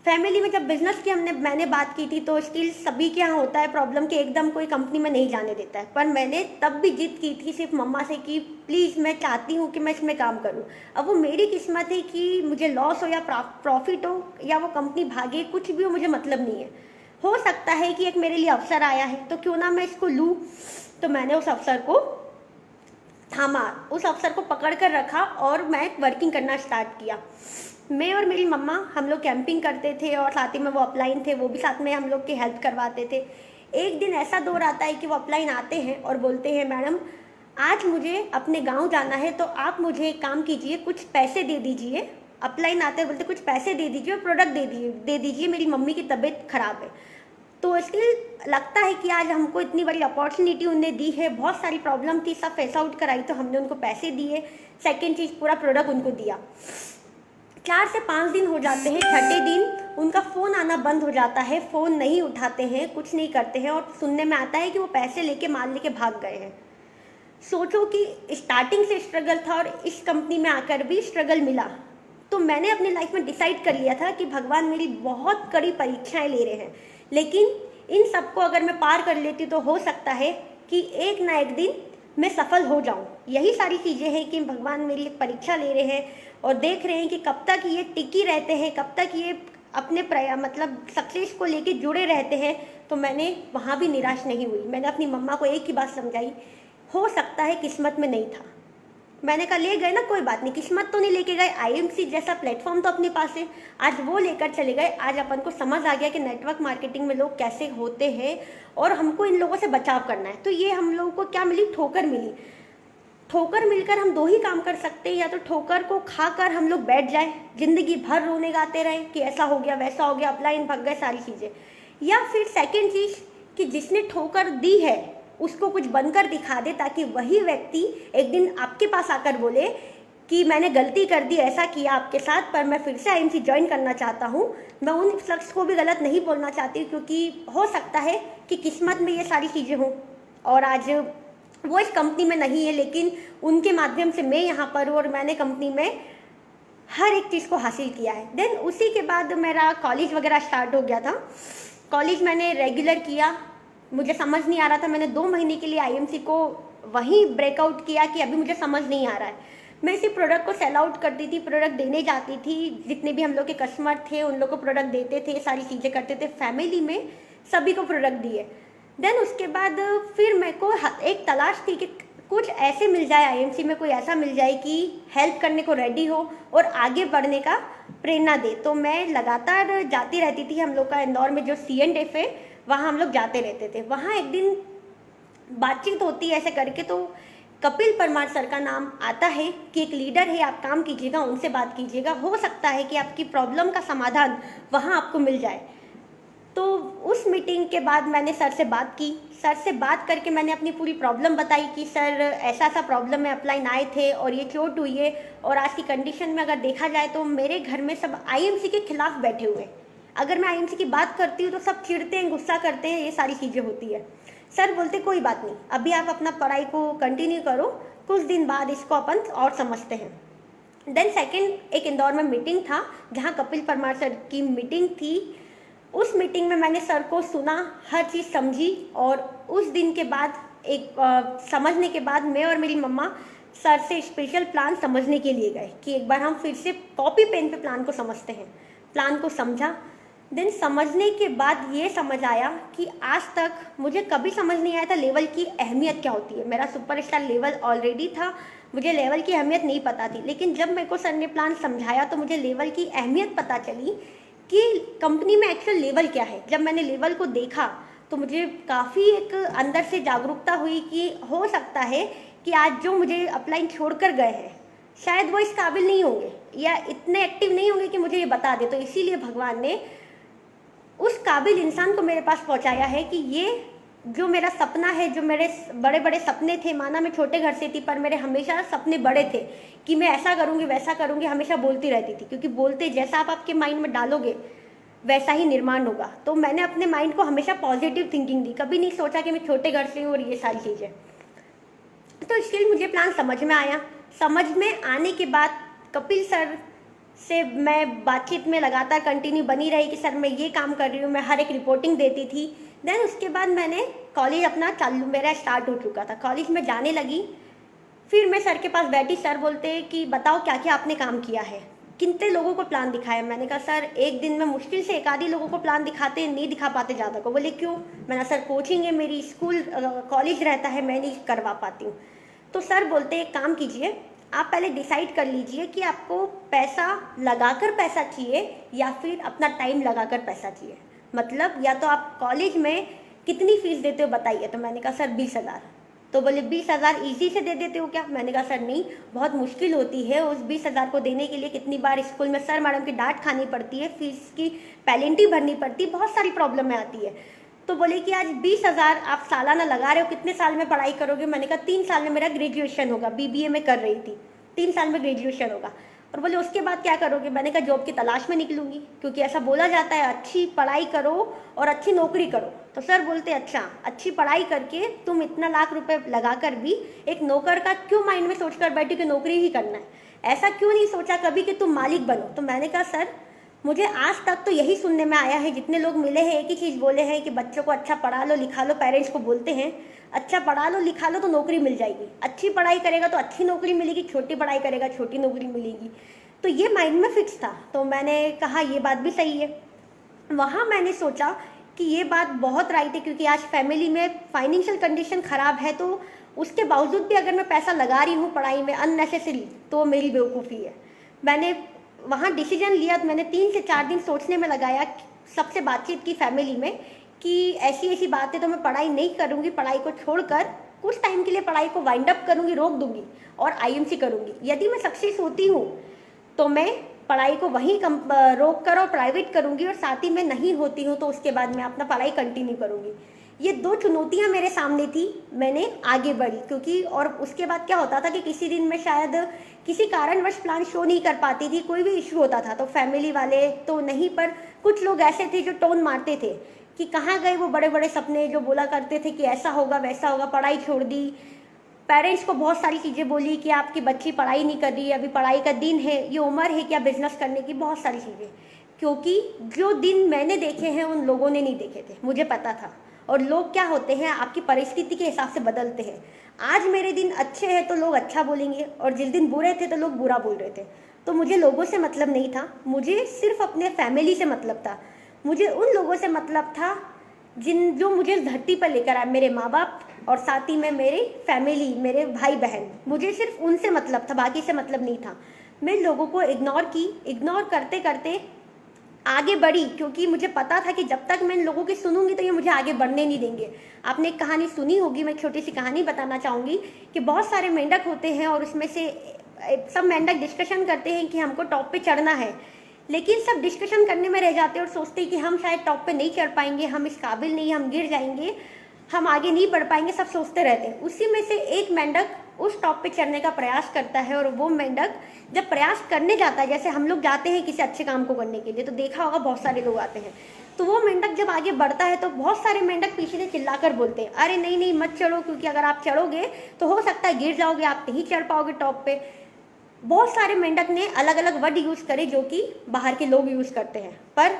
फैमिली में जब बिजनेस की मैंने बात की थी तो स्टिल सभी के यहाँ होता है प्रॉब्लम कि एकदम कोई कंपनी में नहीं जाने देता है, पर मैंने तब भी जिद की थी सिर्फ मम्मा से कि प्लीज़ मैं चाहती हूँ कि मैं इसमें काम करूँ। अब वो मेरी किस्मत है कि मुझे लॉस हो या प्रॉफिट हो या वो कंपनी भागे, कुछ भी हो मुझे मतलब नहीं है। हो सकता है कि एक मेरे लिए अवसर आया है तो क्यों ना मैं इसको लूँ। तो मैंने उस अवसर को थामा, उस अवसर को पकड़ कर रखा और मैं वर्किंग करना स्टार्ट किया। मैं और मेरी मम्मा हम लोग कैंपिंग करते थे और साथ ही में वो अपलाइन थे, वो भी साथ में हम लोग की हेल्प करवाते थे। एक दिन ऐसा दौर आता है कि वो अपलाइन आते हैं और बोलते हैं मैडम आज मुझे अपने गांव जाना है तो आप मुझे एक काम कीजिए, कुछ पैसे दे दीजिए। अपलाइन आते हैं बोलते कुछ पैसे दे दीजिए और प्रोडक्ट दे दीजिए, मेरी मम्मी की तबीयत खराब है। तो इसलिए लगता है कि आज हमको इतनी बड़ी अपॉर्चुनिटी उन्हें दी है, बहुत सारी प्रॉब्लम थी, सब फेस आउट कराई तो हमने उनको पैसे दिए। सेकेंड चीज़ पूरा प्रोडक्ट उनको दिया। 4 से 5 दिन हो जाते हैं, छठे दिन उनका फ़ोन आना बंद हो जाता है, फ़ोन नहीं उठाते हैं, कुछ नहीं करते हैं और सुनने में आता है कि वो पैसे लेके माल लेके भाग गए हैं। सोचो कि स्टार्टिंग से स्ट्रगल था और इस कंपनी में आकर भी स्ट्रगल मिला। तो मैंने अपनी लाइफ में डिसाइड कर लिया था कि भगवान मेरी बहुत कड़ी परीक्षाएं ले रहे हैं, लेकिन इन सबको अगर मैं पार कर लेती तो हो सकता है कि एक ना एक दिन मैं सफल हो जाऊं। यही सारी चीज़ें हैं कि भगवान मेरी एक परीक्षा ले रहे हैं और देख रहे हैं कि कब तक ये टिकी रहते हैं, कब तक ये अपने मतलब सक्सेस को लेके जुड़े रहते हैं। तो मैंने वहाँ भी निराश नहीं हुई। मैंने अपनी मम्मा को एक ही बात समझाई, हो सकता है किस्मत में नहीं था। मैंने कहा ले गए ना, कोई बात नहीं, किस्मत तो नहीं लेके गए, आईएमसी जैसा प्लेटफॉर्म तो अपने पास है, आज वो लेकर चले गए। आज अपन को समझ आ गया कि नेटवर्क मार्केटिंग में लोग कैसे होते हैं और हमको इन लोगों से बचाव करना है। तो ये हम लोगों को क्या मिली, ठोकर मिली। ठोकर मिलकर हम 2 ही काम कर सकते हैं, या तो ठोकर को खाकर हम लोग बैठ जाए, जिंदगी भर रोने गाते रहे कि ऐसा हो गया वैसा हो गया, अपलाइन भाग गए, सारी चीज़ें। या फिर सेकेंड चीज़ कि जिसने ठोकर दी है उसको कुछ बनकर दिखा दे, ताकि वही व्यक्ति एक दिन आपके पास आकर बोले कि मैंने गलती कर दी, ऐसा किया आपके साथ, पर मैं फिर से आईएमसी ज्वाइन करना चाहता हूँ। मैं उन शख्स को भी गलत नहीं बोलना चाहती क्योंकि हो सकता है कि किस्मत में ये सारी चीज़ें हों और आज वो इस कंपनी में नहीं है, लेकिन उनके माध्यम से मैं यहाँ पर हूँ और मैंने कंपनी में हर एक चीज़ को हासिल किया है। देन उसी के बाद मेरा कॉलेज वगैरह स्टार्ट हो गया था। कॉलेज मैंने रेगुलर किया, मुझे समझ नहीं आ रहा था। मैंने 2 महीने के लिए आईएमसी को वहीं ब्रेकआउट किया कि अभी मुझे समझ नहीं आ रहा है। मैं इसी प्रोडक्ट को सेल आउट करती थी, प्रोडक्ट देने जाती थी, जितने भी हम लोग के कस्टमर थे उन लोग को प्रोडक्ट देते थे, सारी चीज़ें करते थे, फैमिली में सभी को प्रोडक्ट दिए। देन उसके बाद फिर मेरे को एक तलाश थी कि कुछ ऐसे मिल जाए आईएमसी में, कोई ऐसा मिल जाए कि हेल्प करने को रेडी हो और आगे बढ़ने का प्रेरणा दे। तो मैं लगातार जाती रहती थी। हम लोग का इंदौर में जो C&F है वहाँ हम लोग जाते रहते थे। वहाँ एक दिन बातचीत होती है ऐसे करके, तो कपिल परमार सर का नाम आता है कि एक लीडर है, आप काम कीजिएगा, उनसे बात कीजिएगा, हो सकता है कि आपकी प्रॉब्लम का समाधान वहाँ आपको मिल जाए। तो उस मीटिंग के बाद मैंने सर से बात की। सर से बात करके मैंने अपनी पूरी प्रॉब्लम बताई कि सर ऐसा ऐसा प्रॉब्लम है, अपलाइन आए थे और ये चोट हुई है, और आज की कंडीशन में अगर देखा जाए तो मेरे घर में सब आईएमसी के खिलाफ बैठे हुए हैं। अगर मैं आईएमसी की बात करती हूँ तो सब चिढ़ते हैं, गुस्सा करते हैं, ये सारी चीज़ें होती है। सर बोलते कोई बात नहीं, अभी आप अपना पढ़ाई को कंटिन्यू करो, कुछ दिन बाद इसको अपन और समझते हैं। देन सेकेंड एक इंदौर में मीटिंग था जहाँ कपिल परमार सर की मीटिंग थी। उस मीटिंग में मैंने सर को सुना, हर चीज़ समझी, और उस दिन के बाद समझने के बाद मैं और मेरी मम्मा सर से स्पेशल प्लान समझने के लिए गए कि एक बार हम फिर से कॉपी पेन पे प्लान को समझते हैं। प्लान को समझा। देन समझने के बाद ये समझ आया कि आज तक मुझे कभी समझ नहीं आया था लेवल की अहमियत क्या होती है। मेरा सुपरस्टार लेवल ऑलरेडी था, मुझे लेवल की अहमियत नहीं पता थी, लेकिन जब मेरे को सर ने प्लान समझाया तो मुझे लेवल की अहमियत पता चली कि कंपनी में एक्चुअल लेवल क्या है। जब मैंने लेवल को देखा तो मुझे काफ़ी एक अंदर से जागरूकता हुई कि हो सकता है कि आज जो मुझे अपलाइन छोड़ कर गए हैं शायद वो इस काबिल नहीं होंगे या इतने एक्टिव नहीं होंगे कि मुझे ये बता दे। तो इसीलिए भगवान ने उस काबिल इंसान को मेरे पास पहुंचाया है कि ये जो मेरा सपना है, जो मेरे बड़े बड़े सपने थे, माना मैं छोटे घर से थी पर मेरे हमेशा सपने बड़े थे कि मैं ऐसा करूँगी वैसा करूँगी, हमेशा बोलती रहती थी, क्योंकि बोलते जैसा आप आपके माइंड में डालोगे वैसा ही निर्माण होगा। तो मैंने अपने माइंड को हमेशा पॉजिटिव थिंकिंग दी, कभी नहीं सोचा कि मैं छोटे घर से हूँ और ये सारी चीज़ें। तो इसलिए मुझे प्लान समझ में आया। समझ में आने के बाद कपिल सर से मैं बातचीत में लगातार कंटिन्यू बनी रही कि सर मैं ये काम कर रही हूँ, मैं हर एक रिपोर्टिंग देती थी। देन उसके बाद मैंने कॉलेज अपना चालू, मेरा स्टार्ट हो चुका था, कॉलेज में जाने लगी। फिर मैं सर के पास बैठी, सर बोलते कि बताओ क्या क्या आपने काम किया है, कितने लोगों को प्लान दिखाया। मैंने कहा सर एक दिन में मुश्किल से एक आधी लोगों को प्लान दिखाते, नहीं दिखा पाते ज़्यादा को। बोले क्यों? मैंने सर कोचिंग है मेरी, स्कूल कॉलेज रहता है, मैं नहीं करवा पाती हूँ। तो सर बोलते एक काम कीजिए, आप पहले डिसाइड कर लीजिए कि आपको पैसा लगाकर पैसा चाहिए या फिर अपना टाइम लगाकर पैसा चाहिए। मतलब या तो आप कॉलेज में कितनी फीस देते हो बताइए। तो मैंने कहा सर 20,000। तो बोले 20,000 ईजी से दे देते हो क्या? मैंने कहा सर नहीं, बहुत मुश्किल होती है उस 20,000 को देने के लिए। कितनी बार स्कूल में सर मैडम की डांट खानी पड़ती है, फीस की पेनल्टी भरनी पड़ती है, बहुत सारी प्रॉब्लम में आती है। तो बोले कि आज 20,000 आप सालाना लगा रहे हो, कितने साल में पढ़ाई करोगे? मैंने कहा 3 साल में मेरा ग्रेजुएशन होगा, BBA में कर रही थी, 3 साल में ग्रेजुएशन होगा। और बोले उसके बाद क्या करोगे? मैंने कहा जॉब की तलाश में निकलूंगी, क्योंकि ऐसा बोला जाता है अच्छी पढ़ाई करो और अच्छी नौकरी करो। तो सर बोलते अच्छा, अच्छी पढ़ाई करके तुम इतना लाख रुपए लगाकर भी एक नौकर का क्यों माइंड में सोचकर बैठी कि नौकरी ही करना है? ऐसा क्यों नहीं सोचा कभी कि तुम मालिक बनो? तो मैंने कहा सर मुझे आज तक तो यही सुनने में आया है, जितने लोग मिले हैं एक ही चीज़ बोले हैं कि बच्चों को अच्छा पढ़ा लो लिखा लो। पेरेंट्स को बोलते हैं अच्छा पढ़ा लो लिखा लो तो नौकरी मिल जाएगी, अच्छी पढ़ाई करेगा तो अच्छी नौकरी मिलेगी, छोटी पढ़ाई करेगा छोटी नौकरी मिलेगी। तो ये माइंड में फिक्स था। तो मैंने कहा ये बात भी सही है। वहाँ मैंने सोचा कि ये बात बहुत राइट है, क्योंकि आज फैमिली में फाइनेंशियल कंडीशन ख़राब है, तो उसके बावजूद भी अगर मैं पैसा लगा रही हूँ पढ़ाई में अननेसेसरी, तो मेरी बेवकूफ़ी है। मैंने वहाँ डिसीजन लिया, तो मैंने 3 से 4 दिन सोचने में लगाया, सबसे बातचीत की फैमिली में कि ऐसी ऐसी बात है, तो मैं पढ़ाई नहीं करूँगी, पढ़ाई को छोड़कर कुछ टाइम के लिए पढ़ाई को वाइंड अप करूँगी, रोक दूँगी और IMC करूँगी। यदि मैं सक्सेस होती हूँ तो मैं पढ़ाई को वहीं रोक कर और प्राइवेट करूँगी, और साथ ही में नहीं होती हूँ तो उसके बाद मैं अपना पढ़ाई कंटिन्यू करूँगी। ये 2 चुनौतियाँ मेरे सामने थी, मैंने आगे बढ़ी। क्योंकि और उसके बाद क्या होता था कि किसी दिन मैं शायद किसी कारणवश प्लान शो नहीं कर पाती थी, कोई भी इशू होता था, तो फैमिली वाले तो नहीं पर कुछ लोग ऐसे थे जो टोन मारते थे कि कहाँ गए वो बड़े बड़े सपने जो बोला करते थे कि ऐसा होगा वैसा होगा, पढ़ाई छोड़ दी। पेरेंट्स को बहुत सारी चीज़ें बोली कि आपकी बच्ची पढ़ाई नहीं कर रही है, अभी पढ़ाई का दिन है, ये उम्र है क्या बिजनेस करने की, बहुत सारी चीज़ें। क्योंकि जो दिन मैंने देखे हैं उन लोगों ने नहीं देखे थे, मुझे पता था। और लोग क्या होते हैं आपकी परिस्थिति के हिसाब से बदलते हैं। आज मेरे दिन अच्छे हैं तो लोग अच्छा बोलेंगे, और जिस दिन बुरे थे तो लोग बुरा बोल रहे थे। तो मुझे लोगों से मतलब नहीं था, मुझे सिर्फ अपने फैमिली से मतलब था। मुझे उन लोगों से मतलब था जो मुझे इस धरती पर लेकर आए, मेरे माँ बाप और साथ ही में मेरी फैमिली, मेरे भाई बहन, मुझे सिर्फ उनसे मतलब था, बाकी से मतलब नहीं था। मैं लोगों को इग्नोर करते करते आगे बढ़ी, क्योंकि मुझे पता था कि जब तक मैं इन लोगों की सुनूंगी तो ये मुझे आगे बढ़ने नहीं देंगे। आपने एक कहानी सुनी होगी, मैं एक छोटी सी कहानी बताना चाहूँगी कि बहुत सारे मेंढक होते हैं और उसमें से सब मेंढक डिस्कशन करते हैं कि हमको टॉप पे चढ़ना है, लेकिन सब डिस्कशन करने में रह जाते हैं और सोचते हैं कि हम शायद टॉप पे नहीं चढ़ पाएंगे, हम इस काबिल नहीं, हम गिर जाएंगे, हम आगे नहीं बढ़ पाएंगे, सब सोचते रहते हैं। उसी में से एक मेंढक उस टॉप पे चढ़ने का प्रयास करता है, और वो मेंढक जब प्रयास करने जाता है, जैसे हम लोग जाते हैं किसी अच्छे काम को करने के लिए, तो देखा होगा बहुत सारे लोग आते हैं, तो वो मेंढक जब आगे बढ़ता है तो बहुत सारे मेंढक पीछे से चिल्लाकर बोलते हैं अरे नहीं नहीं मत चढ़ो, क्योंकि अगर आप चढ़ोगे तो हो सकता है गिर जाओगे, आप नहीं चढ़ पाओगे टॉप पे। बहुत सारे मेंढक ने अलग अलग वर्ड यूज करे जो कि बाहर के लोग यूज करते हैं, पर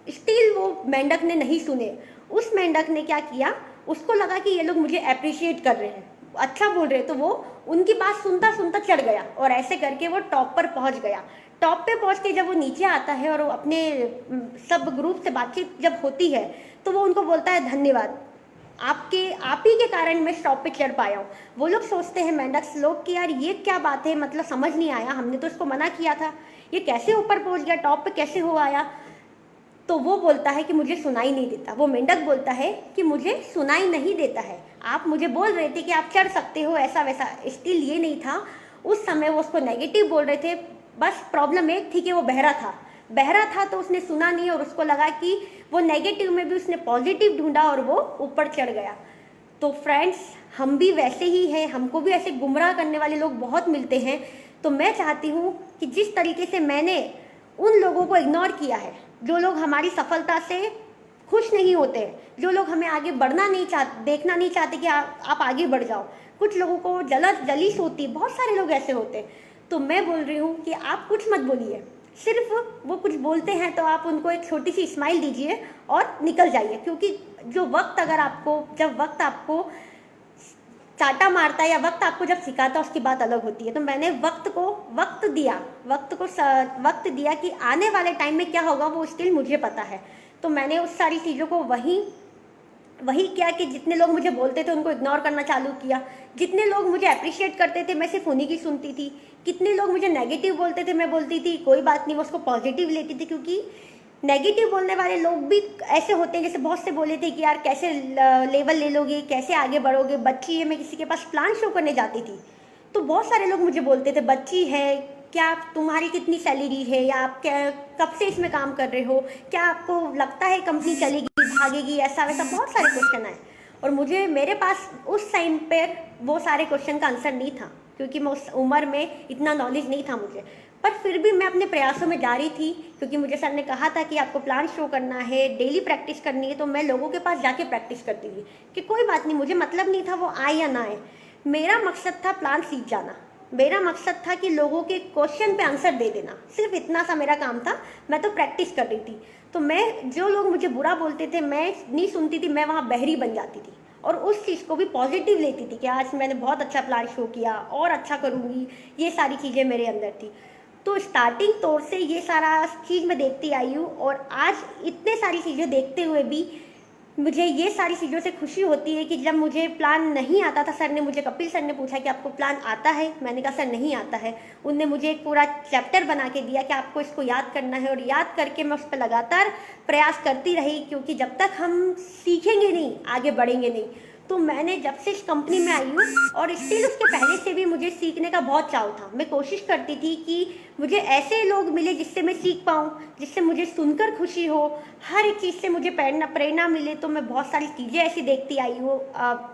स्टिल वो मेंढक ने नहीं सुने। उस मेंढक ने क्या किया, उसको लगा कि ये लोग मुझे अप्रिशिएट कर रहे हैं, अच्छा बोल रहे हैं, तो वो उनकी बात सुनता सुनता चढ़ गया, और ऐसे करके वो टॉप पर पहुंच गया। टॉप पे पहुंच के जब वो नीचे आता है और वो अपने सब ग्रुप से बातचीत जब होती है, तो वो उनको बोलता है धन्यवाद, आप ही के कारण मैं टॉप पे चढ़ पाया हूँ। वो लोग सोचते हैं मेंढक लोग कि यार ये क्या बात है, मतलब समझ नहीं आया, हमने तो इसको मना किया था, ये कैसे ऊपर पहुंच गया, टॉप पे कैसे हो आया। तो वो बोलता है कि मुझे सुनाई नहीं देता, वो मेंढक बोलता है कि मुझे सुनाई नहीं देता है, आप मुझे बोल रहे थे कि आप चढ़ सकते हो ऐसा वैसा। स्टिल ये नहीं था, उस समय वो उसको नेगेटिव बोल रहे थे, बस प्रॉब्लम एक थी कि वो बहरा था। बहरा था तो उसने सुना नहीं और उसको लगा कि वो नेगेटिव में भी उसने पॉजिटिव ढूंढा और वो ऊपर चढ़ गया। तो फ्रेंड्स, हम भी वैसे ही हैं, हमको भी ऐसे गुमराह करने वाले लोग बहुत मिलते हैं। तो मैं चाहती हूँ कि जिस तरीके से मैंने उन लोगों को इग्नोर किया है, जो लोग हमारी सफलता से खुश नहीं होते, जो लोग हमें आगे बढ़ना नहीं चाहते, देखना नहीं चाहते कि आप आगे बढ़ जाओ, कुछ लोगों को जलीस होती, बहुत सारे लोग ऐसे होते। तो मैं बोल रही हूँ कि आप कुछ मत बोलिए, सिर्फ वो कुछ बोलते हैं तो आप उनको एक छोटी सी स्माइल दीजिए और निकल जाइए। क्योंकि जब वक्त आपको चाटा मारता है या वक्त आपको जब सिखाता है उसकी बात अलग होती है। तो मैंने वक्त दिया कि आने वाले टाइम में क्या होगा वो स्टिल मुझे पता है। तो मैंने उस सारी चीज़ों को वही किया कि जितने लोग मुझे बोलते थे उनको इग्नोर करना चालू किया, जितने लोग मुझे अप्रिशिएट करते थे मैं सिर्फ उन्हीं की सुनती थी, कितने लोग मुझे नेगेटिव बोलते थे मैं बोलती थी कोई बात नहीं, वो उसको पॉजिटिव लेती थी। क्योंकि नेगेटिव बोलने वाले लोग भी ऐसे होते हैं, जैसे बहुत से बोले थे कि यार कैसे लेवल ले लोगे, कैसे आगे बढ़ोगे, बच्ची है। मैं किसी के पास प्लान शो करने जाती थी तो बहुत सारे लोग मुझे बोलते थे बच्ची है, क्या तुम्हारी कितनी सैलरी है, या आप क्या कब से इसमें काम कर रहे हो, क्या आपको लगता है कंपनी चलेगी भागेगी, ऐसा वैसा बहुत सारे क्वेश्चन आए। और मेरे पास उस टाइम पर वो सारे क्वेश्चन का आंसर नहीं था, क्योंकि मैं उस उम्र में इतना नॉलेज नहीं था मुझे। पर फिर भी मैं अपने प्रयासों में जारी थी, क्योंकि मुझे सर ने कहा था कि आपको प्लान शो करना है, डेली प्रैक्टिस करनी है। तो मैं लोगों के पास जाके प्रैक्टिस करती थी कि कोई बात नहीं, मुझे मतलब नहीं था वो आए या ना आए, मेरा मकसद था प्लान सीख जाना, मेरा मकसद था कि लोगों के क्वेश्चन पे आंसर दे देना, सिर्फ इतना सा मेरा काम था। मैं तो प्रैक्टिस कर रही थी। तो मैं जो लोग मुझे बुरा बोलते थे मैं नहीं सुनती थी, मैं वहाँ बहरी बन जाती थी और उस चीज़ को भी पॉजिटिव लेती थी कि आज मैंने बहुत अच्छा प्लान शो किया और अच्छा करूँगी, ये सारी चीज़ें मेरे अंदर थी। तो स्टार्टिंग तौर से ये सारा चीज़ मैं देखती आई हूँ और आज इतने सारी चीज़ें देखते हुए भी मुझे ये सारी चीज़ों से खुशी होती है कि जब मुझे प्लान नहीं आता था, कपिल सर ने पूछा कि आपको प्लान आता है, मैंने कहा सर नहीं आता है। उनने मुझे एक पूरा चैप्टर बना के दिया कि आपको इसको याद करना है और याद करके मैं उस पर लगातार प्रयास करती रही, क्योंकि जब तक हम सीखेंगे नहीं आगे बढ़ेंगे नहीं। तो मैंने जब से इस कंपनी में आई हूँ और स्टिल उसके पहले से भी मुझे सीखने का बहुत चाव था। मैं कोशिश करती थी कि मुझे ऐसे लोग मिले जिससे मैं सीख पाऊँ, जिससे मुझे सुनकर खुशी हो, हर एक चीज़ से मुझे प्रेरणा मिले। तो मैं बहुत सारी चीज़ें ऐसी देखती आई हूँ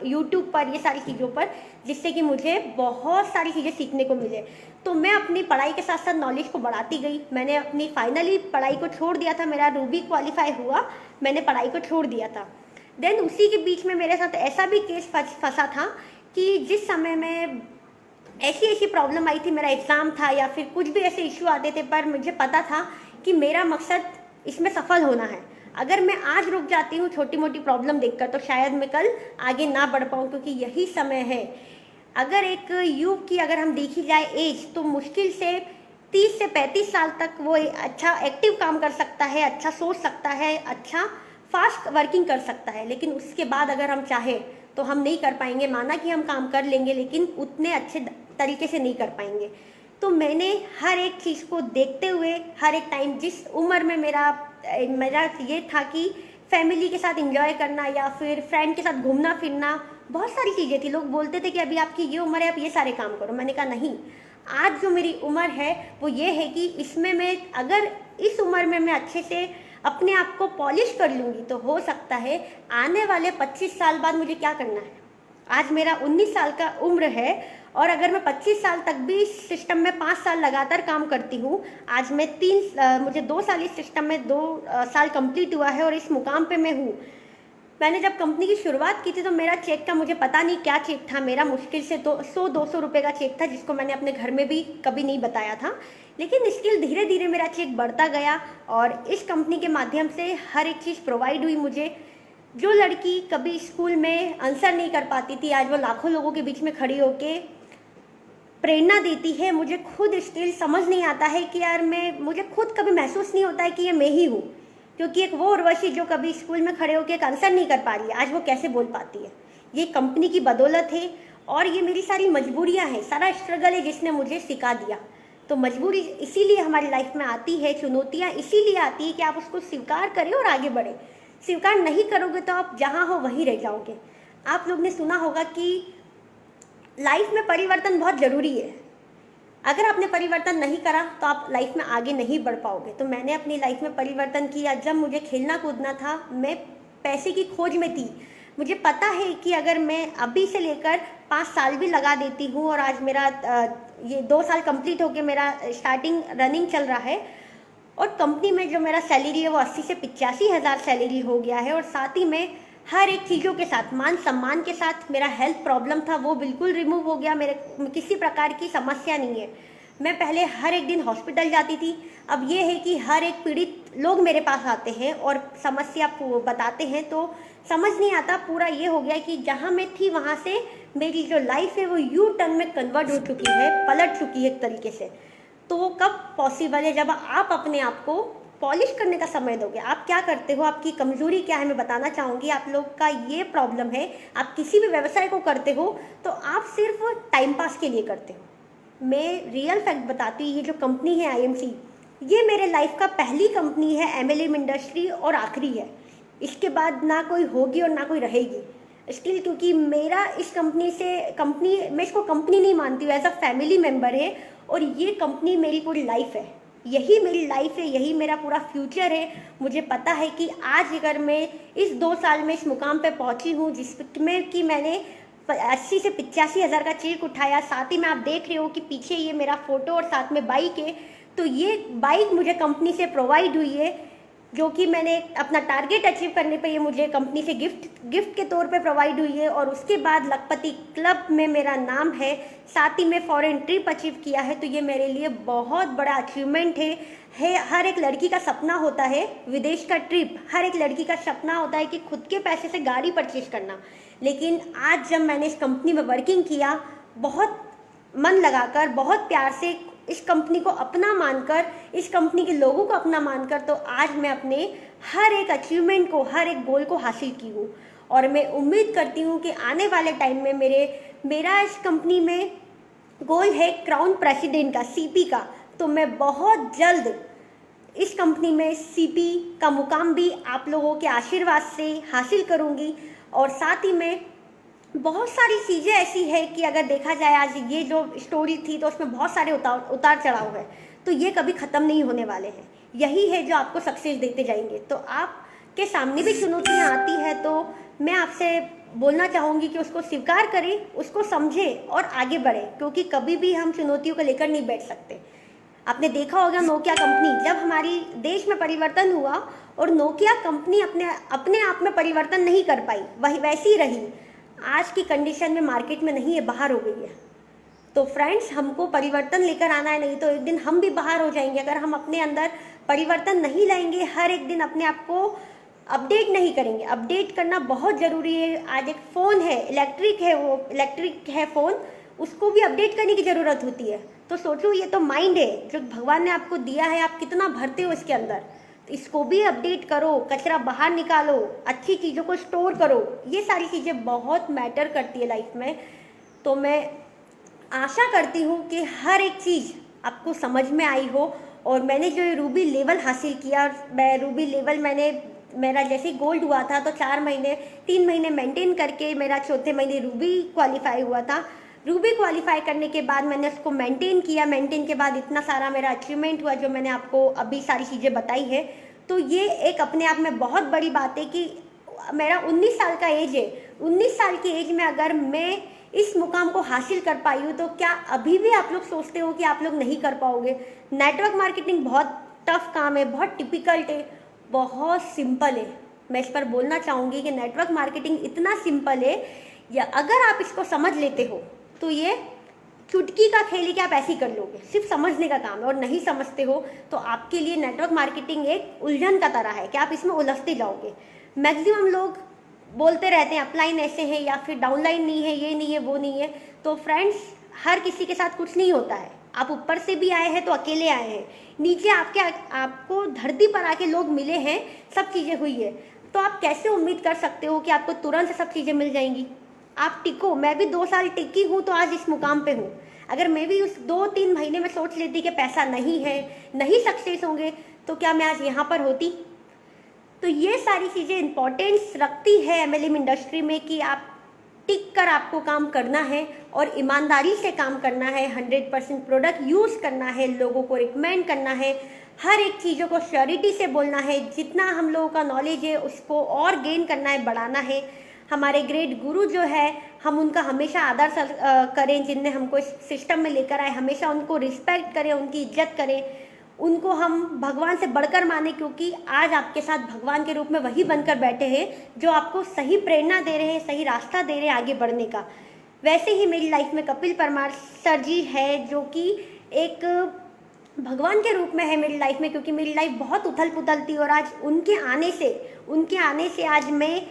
यूट्यूब पर, ये सारी चीज़ों पर, जिससे कि मुझे बहुत सारी चीज़ें सीखने को मिले। तो मैं अपनी पढ़ाई के साथ साथ नॉलेज को बढ़ाती गई। मैंने अपनी फाइनली पढ़ाई को छोड़ दिया था, मेरा रूबी क्वालिफाई हुआ, मैंने पढ़ाई को छोड़ दिया था। देन उसी के बीच में मेरे साथ ऐसा भी केस फंसा था कि जिस समय में ऐसी प्रॉब्लम आई थी, मेरा एग्ज़ाम था या फिर कुछ भी ऐसे इशू आते थे, पर मुझे पता था कि मेरा मकसद इसमें सफल होना है। अगर मैं आज रुक जाती हूँ छोटी मोटी प्रॉब्लम देखकर तो शायद मैं कल आगे ना बढ़ पाऊँ, क्योंकि यही समय है। अगर एक युग की अगर हम देखी जाए एज, तो मुश्किल से 30 से 35 साल तक वो अच्छा एक्टिव काम कर सकता है, अच्छा सोच सकता है, अच्छा फास्ट वर्किंग कर सकता है। लेकिन उसके बाद अगर हम चाहें तो हम नहीं कर पाएंगे। माना कि हम काम कर लेंगे लेकिन उतने अच्छे तरीके से नहीं कर पाएंगे। तो मैंने हर एक चीज़ को देखते हुए, हर एक टाइम जिस उम्र में मेरा ये था कि फैमिली के साथ एंजॉय करना या फिर फ्रेंड के साथ घूमना फिरना, बहुत सारी चीज़ें थी। लोग बोलते थे कि अभी आपकी ये उम्र है, आप ये सारे काम करो। मैंने कहा नहीं, आज जो मेरी उम्र है वो ये है कि इसमें मैं अगर इस उम्र में मैं अच्छे से अपने आप को पॉलिश कर लूँगी तो हो सकता है आने वाले 25 साल बाद मुझे क्या करना है। आज मेरा 19 साल का उम्र है और अगर मैं 25 साल तक भी इस सिस्टम में 5 साल लगातार काम करती हूँ, आज मैं मुझे 2 साल इस सिस्टम में 2 साल कंप्लीट हुआ है और इस मुकाम पे मैं हूँ। मैंने जब कंपनी की शुरुआत की थी तो मेरा चेक का मुझे पता नहीं क्या चेक था, मेरा मुश्किल से 100-200 रुपये का चेक था, जिसको मैंने अपने घर में भी कभी नहीं बताया था। लेकिन स्किल धीरे धीरे मेरा चेक बढ़ता गया और इस कंपनी के माध्यम से हर एक चीज़ प्रोवाइड हुई मुझे। जो लड़की कभी स्कूल में आंसर नहीं कर पाती थी, आज वो लाखों लोगों के बीच में खड़ी होके प्रेरणा देती है। मुझे खुद स्टिल समझ नहीं आता है कि यार मुझे खुद कभी महसूस नहीं होता है कि ये मैं ही हूँ, क्योंकि एक वो उर्वशी जो कभी स्कूल में खड़े होकर एक आंसर नहीं कर पा रही है, आज वो कैसे बोल पाती है। ये कंपनी की बदौलत है और ये मेरी सारी मजबूरियाँ हैं, सारा स्ट्रगल है जिसने मुझे सिखा दिया। तो मजबूरी इसीलिए हमारी लाइफ में आती है, चुनौतियाँ इसीलिए आती है कि आप उसको स्वीकार करें और आगे बढ़े। स्वीकार नहीं करोगे तो आप जहाँ हो वहीं रह जाओगे। आप लोग ने सुना होगा कि लाइफ में परिवर्तन बहुत ज़रूरी है। अगर आपने परिवर्तन नहीं करा तो आप लाइफ में आगे नहीं बढ़ पाओगे। तो मैंने अपनी लाइफ में परिवर्तन किया। जब मुझे खेलना कूदना था, मैं पैसे की खोज में थी। मुझे पता है कि अगर मैं अभी से लेकर 5 साल भी लगा देती हूँ, और आज मेरा ये 2 साल कंप्लीट होके मेरा स्टार्टिंग रनिंग चल रहा है, और कंपनी में जो मेरा सैलरी है वो 80 से 85 हज़ार सैलरी हो गया है। और साथ ही में हर एक चीज़ों के साथ, मान सम्मान के साथ, मेरा हेल्थ प्रॉब्लम था वो बिल्कुल रिमूव हो गया। मेरे किसी प्रकार की समस्या नहीं है। मैं पहले हर एक दिन हॉस्पिटल जाती थी, अब ये है कि हर एक पीड़ित लोग मेरे पास आते हैं और समस्या बताते हैं, तो समझ नहीं आता। पूरा ये हो गया कि जहाँ मैं थी वहाँ से मेरी जो लाइफ है वो यू टर्न में कन्वर्ट हो चुकी है, पलट चुकी है एक तरीके से। तो वो कब पॉसिबल है? जब आप अपने आप को पॉलिश करने का समय दोगे। आप क्या करते हो, आपकी कमजोरी क्या है, मैं बताना चाहूँगी। आप लोग का ये प्रॉब्लम है, आप किसी भी व्यवसाय को करते हो तो आप सिर्फ टाइम पास के लिए करते हो। मैं रियल फैक्ट बताती हूँ, ये जो कंपनी है IMC, ये मेरे लाइफ का पहली कंपनी है MLM इंडस्ट्री, और आखिरी है। इसके बाद ना कोई होगी और ना कोई रहेगी स्टिल, क्योंकि मेरा इस कंपनी मैं इसको कंपनी नहीं मानती हूँ, एज अ फैमिली मेम्बर है। और ये कंपनी मेरी पूरी लाइफ है, यही मेरी लाइफ है, यही मेरा पूरा फ्यूचर है। मुझे पता है कि आज अगर मैं इस 2 साल में इस मुकाम पे पहुंची हूँ जिसमें कि मैंने 80 से 85 हज़ार का चेक उठाया। साथ ही में आप देख रहे हो कि पीछे ये मेरा फोटो और साथ में बाइक है, तो ये बाइक मुझे कंपनी से प्रोवाइड हुई है, जो कि मैंने अपना टारगेट अचीव करने पे ये मुझे कंपनी से गिफ्ट के तौर पे प्रोवाइड हुई है। और उसके बाद लखपति क्लब में मेरा नाम है, साथ ही में फॉरेन ट्रिप अचीव किया है। तो ये मेरे लिए बहुत बड़ा अचीवमेंट है। हर एक लड़की का सपना होता है विदेश का ट्रिप, हर एक लड़की का सपना होता है कि खुद के पैसे से गाड़ी परचेज करना। लेकिन आज जब मैंने इस कंपनी में वर्किंग किया, बहुत मन लगाकर, बहुत प्यार से इस कंपनी को अपना मानकर, इस कंपनी के लोगों को अपना मानकर, तो आज मैं अपने हर एक अचीवमेंट को, हर एक गोल को हासिल की हूँ। और मैं उम्मीद करती हूँ कि आने वाले टाइम में मेरा इस कंपनी में गोल है क्राउन प्रेसिडेंट का, CP का। तो मैं बहुत जल्द इस कंपनी में CP का मुकाम भी आप लोगों के आशीर्वाद से हासिल करूँगी। और साथ ही में बहुत सारी चीज़ें ऐसी है कि अगर देखा जाए, आज ये जो स्टोरी थी तो उसमें बहुत सारे उतार चढ़ाव है, तो ये कभी ख़त्म नहीं होने वाले हैं। यही है जो आपको सक्सेस देते जाएंगे। तो आपके सामने भी चुनौतियाँ आती है, तो मैं आपसे बोलना चाहूँगी कि उसको स्वीकार करें, उसको समझें और आगे बढ़ें, क्योंकि कभी भी हम चुनौतियों को लेकर नहीं बैठ सकते। आपने देखा होगा नोकिया कंपनी, जब हमारी देश में परिवर्तन हुआ और नोकिया कंपनी अपने आप में परिवर्तन नहीं कर पाई, वही वैसी ही रही, आज की कंडीशन में मार्केट में नहीं है, बाहर हो गई है। तो फ्रेंड्स, हमको परिवर्तन लेकर आना है, नहीं तो एक दिन हम भी बाहर हो जाएंगे। अगर हम अपने अंदर परिवर्तन नहीं लाएंगे, हर एक दिन अपने आप को अपडेट नहीं करेंगे। अपडेट करना बहुत ज़रूरी है। आज एक फ़ोन है, इलेक्ट्रिक है फ़ोन, उसको भी अपडेट करने की ज़रूरत होती है। तो सोचो, ये तो माइंड है जो भगवान ने आपको दिया है, आप कितना भरते हो इसके अंदर, तो इसको भी अपडेट करो, कचरा बाहर निकालो, अच्छी चीज़ों को स्टोर करो। ये सारी चीज़ें बहुत मैटर करती है लाइफ में। तो मैं आशा करती हूँ कि हर एक चीज़ आपको समझ में आई हो। और मैंने जो ये रूबी लेवल हासिल किया, मैं रूबी लेवल मेरा जैसे गोल्ड हुआ था तो 3 महीने मेंटेन करके मेरा चौथे महीने रूबी क्वालिफाई हुआ था। रूबी क्वालिफाई करने के बाद मैंने उसको मेंटेन किया, मेंटेन के बाद इतना सारा मेरा अचीवमेंट हुआ जो मैंने आपको अभी सारी चीज़ें बताई है। तो ये एक अपने आप में बहुत बड़ी बात है कि मेरा 19 साल का एज है, 19 साल की एज में अगर मैं इस मुकाम को हासिल कर पाई हूँ, तो क्या अभी भी आप लोग सोचते हो कि आप लोग नहीं कर पाओगे? नेटवर्क मार्केटिंग बहुत टफ काम है, बहुत टिपिकल्ट है, बहुत सिंपल है। मैं इस पर बोलना चाहूँगी कि नेटवर्क मार्केटिंग इतना सिंपल है, या अगर आप इसको समझ लेते हो तो ये चुटकी का खेल है कि आप ऐसे ही कर लोगे। सिर्फ समझने का काम है, और नहीं समझते हो तो आपके लिए नेटवर्क मार्केटिंग एक उलझन का तरह है कि आप इसमें उलझते जाओगे। मैक्सिमम लोग बोलते रहते हैं अपलाइन ऐसे है, या फिर डाउनलाइन नहीं है, ये नहीं है, वो नहीं है। तो फ्रेंड्स, हर किसी के साथ कुछ नहीं होता है। आप ऊपर से भी आए हैं तो अकेले आए हैं, नीचे आपको धरती पर आके लोग मिले हैं, सब चीज़ें हुई है। तो आप कैसे उम्मीद कर सकते हो कि आपको तुरंत सब चीज़ें मिल जाएंगी? आप टिको। मैं भी 2 साल टिकी हूँ तो आज इस मुकाम पे हूँ। अगर मैं भी उस 2-3 महीने में सोच लेती कि पैसा नहीं है, नहीं सक्सेस होंगे, तो क्या मैं आज यहाँ पर होती? तो ये सारी चीज़ें इंपॉर्टेंस रखती है MLM इंडस्ट्री में कि आप टिक कर आपको काम करना है और ईमानदारी से काम करना है, 100% प्रोडक्ट यूज़ करना है, लोगों को रिकमेंड करना है, हर एक चीज़ों को श्योरिटी से बोलना है, जितना हम लोगों का नॉलेज है उसको और गेन करना है, बढ़ाना है। हमारे ग्रेट गुरु जो है, हम उनका हमेशा आदर करें, जिनने हमको इस सिस्टम में लेकर आए, हमेशा उनको रिस्पेक्ट करें, उनकी इज्जत करें, उनको हम भगवान से बढ़कर माने, क्योंकि आज आपके साथ भगवान के रूप में वही बनकर बैठे हैं जो आपको सही प्रेरणा दे रहे हैं, सही रास्ता दे रहे हैं आगे बढ़ने का। वैसे ही मेरी लाइफ में कपिल परमार सर जी है, जो कि एक भगवान के रूप में है मेरी लाइफ में, क्योंकि मेरी लाइफ बहुत उथल पुथल थी और आज उनके आने से आज मैं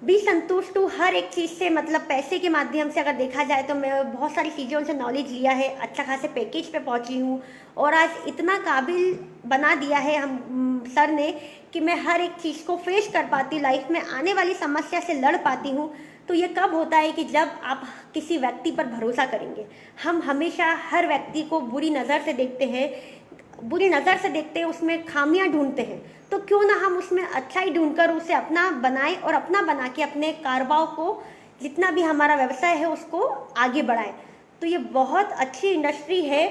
भी संतुष्ट हूँ हर एक चीज़ से। मतलब पैसे के माध्यम से अगर देखा जाए तो मैं बहुत सारी चीज़ों से नॉलेज लिया है, अच्छा खासे पैकेज पे पहुँची हूँ और आज इतना काबिल बना दिया है हम सर ने कि मैं हर एक चीज़ को फेस कर पाती, लाइफ में आने वाली समस्या से लड़ पाती हूँ। तो ये कब होता है कि जब आप किसी व्यक्ति पर भरोसा करेंगे। हम हमेशा हर व्यक्ति को बुरी नज़र से देखते हैं, उसमें खामियां ढूंढते हैं, तो क्यों ना हम उसमें अच्छाई ढूंढकर उसे अपना बनाएं और अपना बना के अपने कारोबार को, जितना भी हमारा व्यवसाय है उसको आगे बढ़ाएं। तो ये बहुत अच्छी इंडस्ट्री है